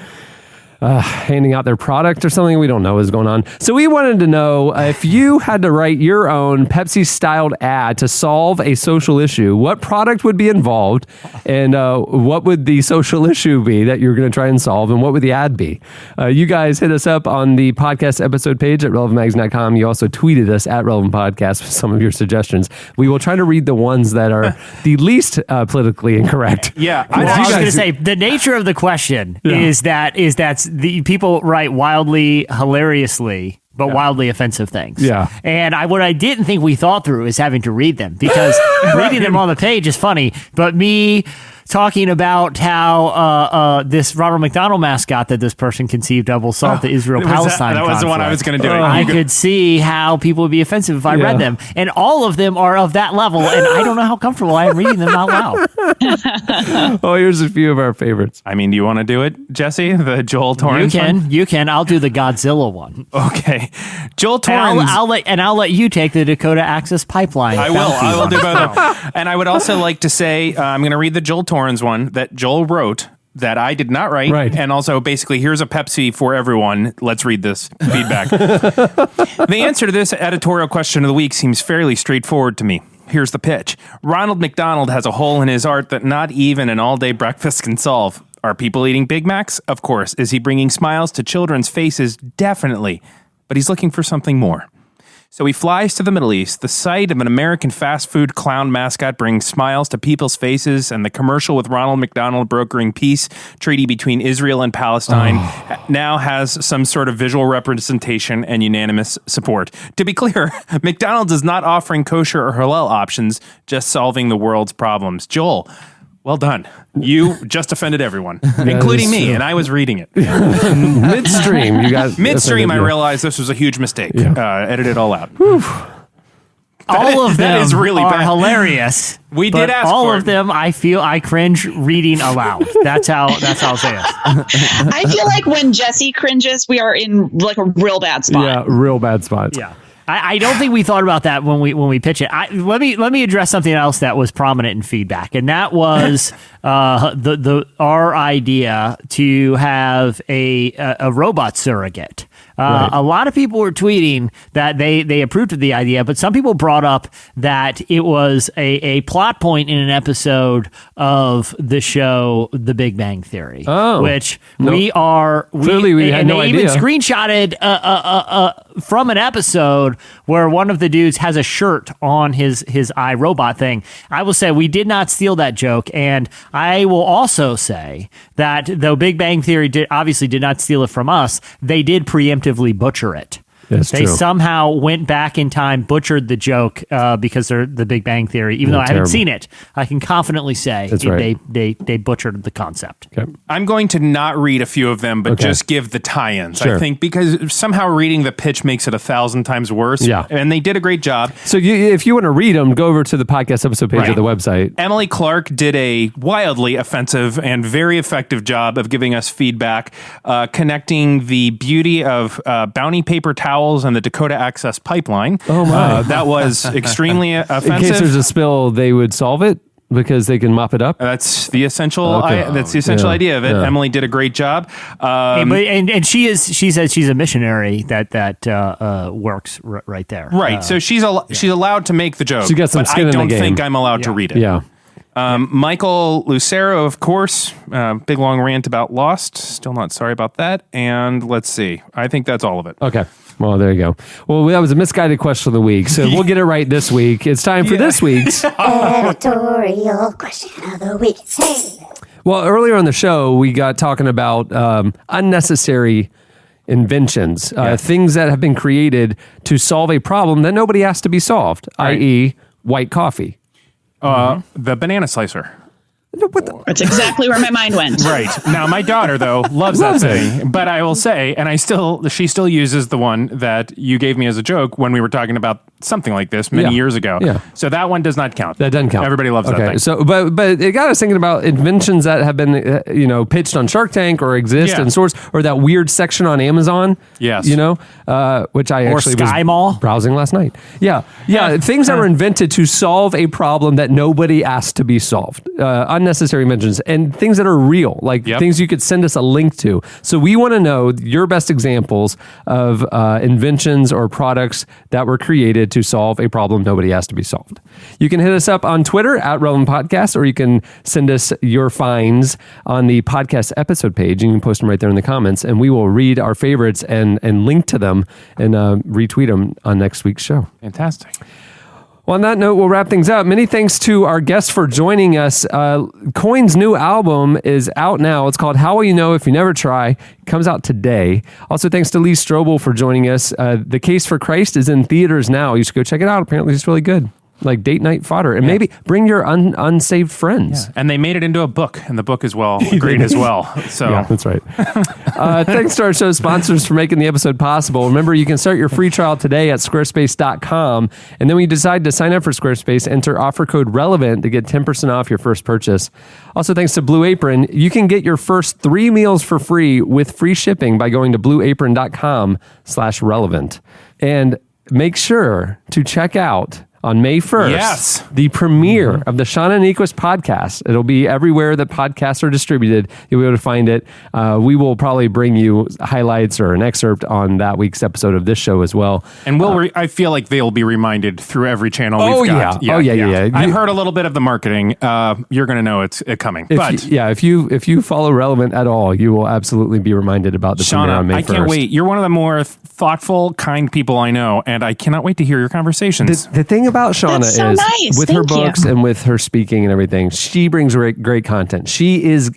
handing out their product or something. We don't know what's going on. So we wanted to know if you had to write your own Pepsi-styled ad to solve a social issue, what product would be involved, and what would the social issue be that you're going to try and solve, and what would the ad be? You guys hit us up on the podcast episode page at relevantmagazine.com. You also tweeted us at Relevant Podcast with some of your suggestions. We will try to read the ones that are the least politically incorrect. Yeah. I was going to say, the nature of the question is that the people write wildly, hilariously, but wildly offensive things. Yeah. And what I didn't think we thought through is having to read them, because reading them on the page is funny, but me talking about how this Ronald McDonald mascot that this person conceived of will solve the Israel-Palestine conflict. That was the one I was going to do. I could see how people would be offensive if I read them. And all of them are of that level, and I don't know how comfortable I am reading them out loud. Oh, here's a few of our favorites. I mean, do you want to do it, Jesse? The Joel Torrance one? You can. I'll do the Godzilla one. Okay. Joel Torrance. I'll let you take the Dakota Access Pipeline. I will do both. And I would also like to say, I'm going to read the Joel Torrance one that Joel wrote that I did not write. Right. And also, basically, here's a Pepsi for everyone. Let's read this feedback. The answer to this editorial question of the week seems fairly straightforward to me. Here's the pitch. Ronald McDonald has a hole in his art that not even an all-day breakfast can solve. Are people eating Big Macs? Of course. Is he bringing smiles to children's faces? Definitely. But he's looking for something more. So he flies to the Middle East. The sight of an American fast food clown mascot brings smiles to people's faces, and the commercial with Ronald McDonald brokering peace treaty between Israel and Palestine now has some sort of visual representation and unanimous support. To be clear, McDonald's is not offering kosher or halal options, just solving the world's problems. Joel, Well done. You just offended everyone, including me, and I was reading it. Midstream, you got Midstream, I offended, yeah. realized this was a huge mistake. Edit it all out. All of them that is really are bad. Hilarious. We but did ask all for of it. them. I feel I cringe reading aloud. That's how I'll say it. I feel like when Jesse cringes, we are in like a real bad spot. Yeah, real bad spot. Yeah. I don't think we thought about that when we pitch it. Let me address something else that was prominent in feedback, and that was our idea to have a robot surrogate. Right. A lot of people were tweeting that they approved of the idea, but some people brought up that it was a plot point in an episode of the show The Big Bang Theory, which we had no idea. Even screenshotted from an episode where one of the dudes has a shirt on his iRobot thing. I will say we did not steal that joke, and I will also say that though Big Bang Theory obviously did not steal it from us, they did preemptively butcher it. That's they true. somehow went back in time, butchered the joke because they're the Big Bang Theory. Even though I haven't seen it, I can confidently say they butchered the concept. Okay. I'm going to not read a few of them, but just give the tie-ins. Sure. I think because somehow reading the pitch makes it 1,000 times worse. Yeah. And they did a great job. So if you want to read them, go over to the podcast episode page of the website. Emily Clark did a wildly offensive and very effective job of giving us feedback, connecting the beauty of bounty paper towels and the Dakota Access Pipeline. Oh my. That was extremely offensive. In case there's a spill, they would solve it because they can mop it up. That's the essential. Okay. That's the essential idea of it. Yeah. Emily did a great job. And she says she's a missionary that works right there. Right. So she's allowed to make the joke. She got some but skin I in the don't game. think I'm allowed to read it. Yeah. Michael Lucero, of course, big long rant about Lost. Still not sorry about that. And let's see. I think that's all of it. Okay. Well, there you go. Well, that was a misguided question of the week, so we'll get it right this week. It's time for this week's Editorial question of the week. Hey. Well, earlier on the show, we got talking about unnecessary inventions, things that have been created to solve a problem that nobody asked to be solved, i.e. white coffee. The banana slicer. That's exactly where my mind went. Right. Now, my daughter, though, loves that thing. But I will say, and she still uses the one that you gave me as a joke when we were talking about something like this many years ago. Yeah. So that one does not count. That doesn't count. Everybody loves that thing. So, but it got us thinking about inventions that have been, pitched on Shark Tank or exist in source, or that weird section on Amazon. Yes. Which I actually Sky was Mall. browsing last night. Yeah. Things that were invented to solve a problem that nobody asked to be solved. Unnecessary inventions and things that are real, like things you could send us a link to. So we want to know your best examples of inventions or products that were created to solve a problem nobody asked to be solved. You can hit us up on Twitter at Relevant Podcast, or you can send us your finds on the podcast episode page. You can post them right there in the comments, and we will read our favorites and link to them and retweet them on next week's show. Fantastic. Well, on that note, we'll wrap things up. Many thanks to our guests for joining us. Coin's new album is out now. It's called How Will You Know If You Never Try. It comes out today. Also, thanks to Lee Strobel for joining us. The Case for Christ is in theaters now. You should go check it out. Apparently, it's really good. Like date night fodder. And maybe bring your unsaved friends. Yeah. And they made it into a book, and the book is great as well. So yeah, that's right. Thanks to our show sponsors for making the episode possible. Remember, you can start your free trial today at squarespace.com. And then when you decide to sign up for Squarespace, enter offer code RELEVANT to get 10% off your first purchase. Also, thanks to Blue Apron, you can get your first 3 meals for free with free shipping by going to blueapron.com/relevant. And make sure to check out on May 1st, the premiere of the Shauna Nequist podcast. It'll be everywhere that podcasts are distributed. You'll be able to find it. We will probably bring you highlights or an excerpt on that week's episode of this show as well. And I feel like they'll be reminded through every channel we've got. Yeah. I've heard a little bit of the marketing. You're going to know it's coming. If you follow Relevant at all, you will absolutely be reminded about the premiere on May 1st. I can't wait. You're one of the more thoughtful, kind people I know, and I cannot wait to hear your conversations. The thing about Shauna That's so is nice. with her Thank you. books and with her speaking and everything, she brings great content. She is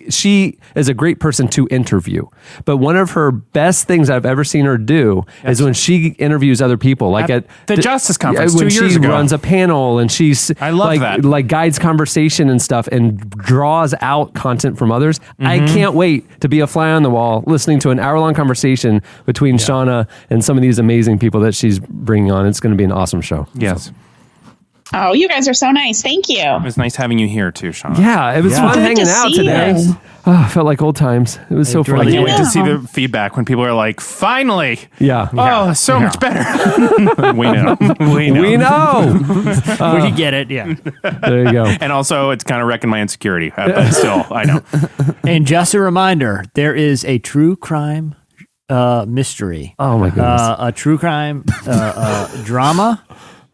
a great person to interview. But one of her best things I've ever seen her do is when she interviews other people, like at the Justice Conference when 2 years she ago. runs a panel and she's I love that. like guides conversation and stuff and draws out content from others. I can't wait to be a fly on the wall listening to an hour-long conversation between Shauna and some of these amazing people that she's bringing on. It's going to be an awesome show. Yes. Oh, you guys are so nice. Thank you. It was nice having you here too, Shauna. Yeah, it was fun Good hanging to out see today. you. Oh, I felt like old times. It was so fun. I can't wait to Yeah. see the feedback when people are like, finally. Yeah. Oh, so much better. We know. We know. We know. We get it. Yeah. There you go. And also, it's kind of wrecking my insecurity. But still, I know. And just a reminder, there is a true crime mystery. Oh my goodness. A true crime drama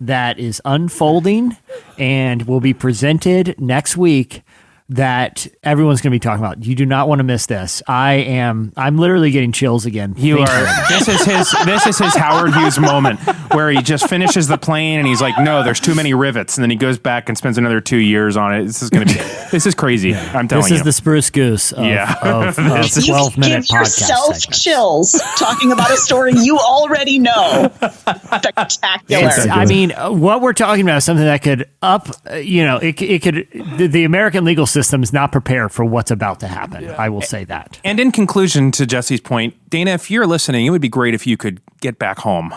that is unfolding and will be presented next week that everyone's going to be talking about. You do not want to miss this. I'm literally getting chills again. You are. This is his Howard Hughes moment where he just finishes the plane and he's like, "No, there's too many rivets," and then he goes back and spends another 2 years on it. This is crazy. I'm telling you. This is the spruce goose of, of You 12-minute give yourself podcast segments. chills talking about a story you already know. Spectacular. I mean, what we're talking about is something that could the American legal system is not prepared for what's about to happen. I will say that. And in conclusion to Jesse's point, Dana, if you're listening, it would be great if you could get back home.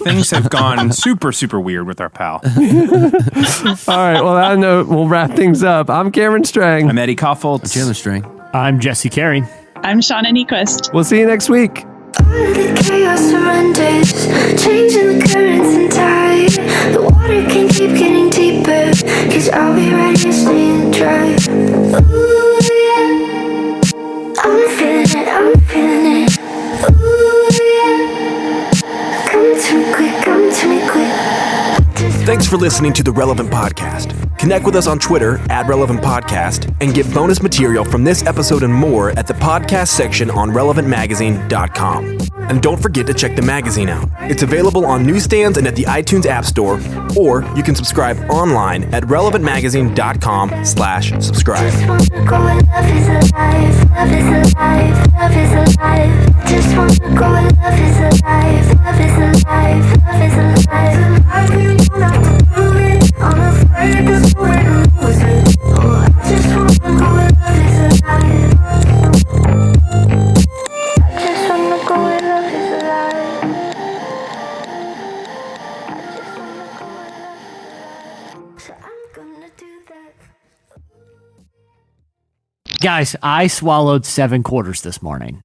Things have gone super, super weird with our pal. All right. Well, on that note, we'll wrap things up. I'm Cameron Strang. I'm Eddie Koffoltz. Chandler String. I'm Jesse Carey. I'm Shauna Nyquist. We'll see you next week. All of the chaos surrenders, changing the currents and tide. The water can keep getting deeper, 'cause I'll be right here staying dry. Ooh, yeah. I'm feeling it, I'm feeling it. Ooh, yeah. Come to me quick, come to me quick. Thanks for listening to The Relevant Podcast. Connect with us on Twitter @RelevantPodcast and get bonus material from this episode and more at the podcast section on relevantmagazine.com. And don't forget to check the magazine out. It's available on newsstands and at the iTunes App Store, or you can subscribe online at relevantmagazine.com/subscribe. Just wanna go and love is alive, love is alive, love is alive. Just wanna go and love is alive, love is alive, love is alive. I really don't have to prove it, I'm afraid to go and lose it. Oh, I just wanna go and love is alive. I just wanna go and love is alive. So I'm gonna do that. Guys, I swallowed 7 quarters this morning.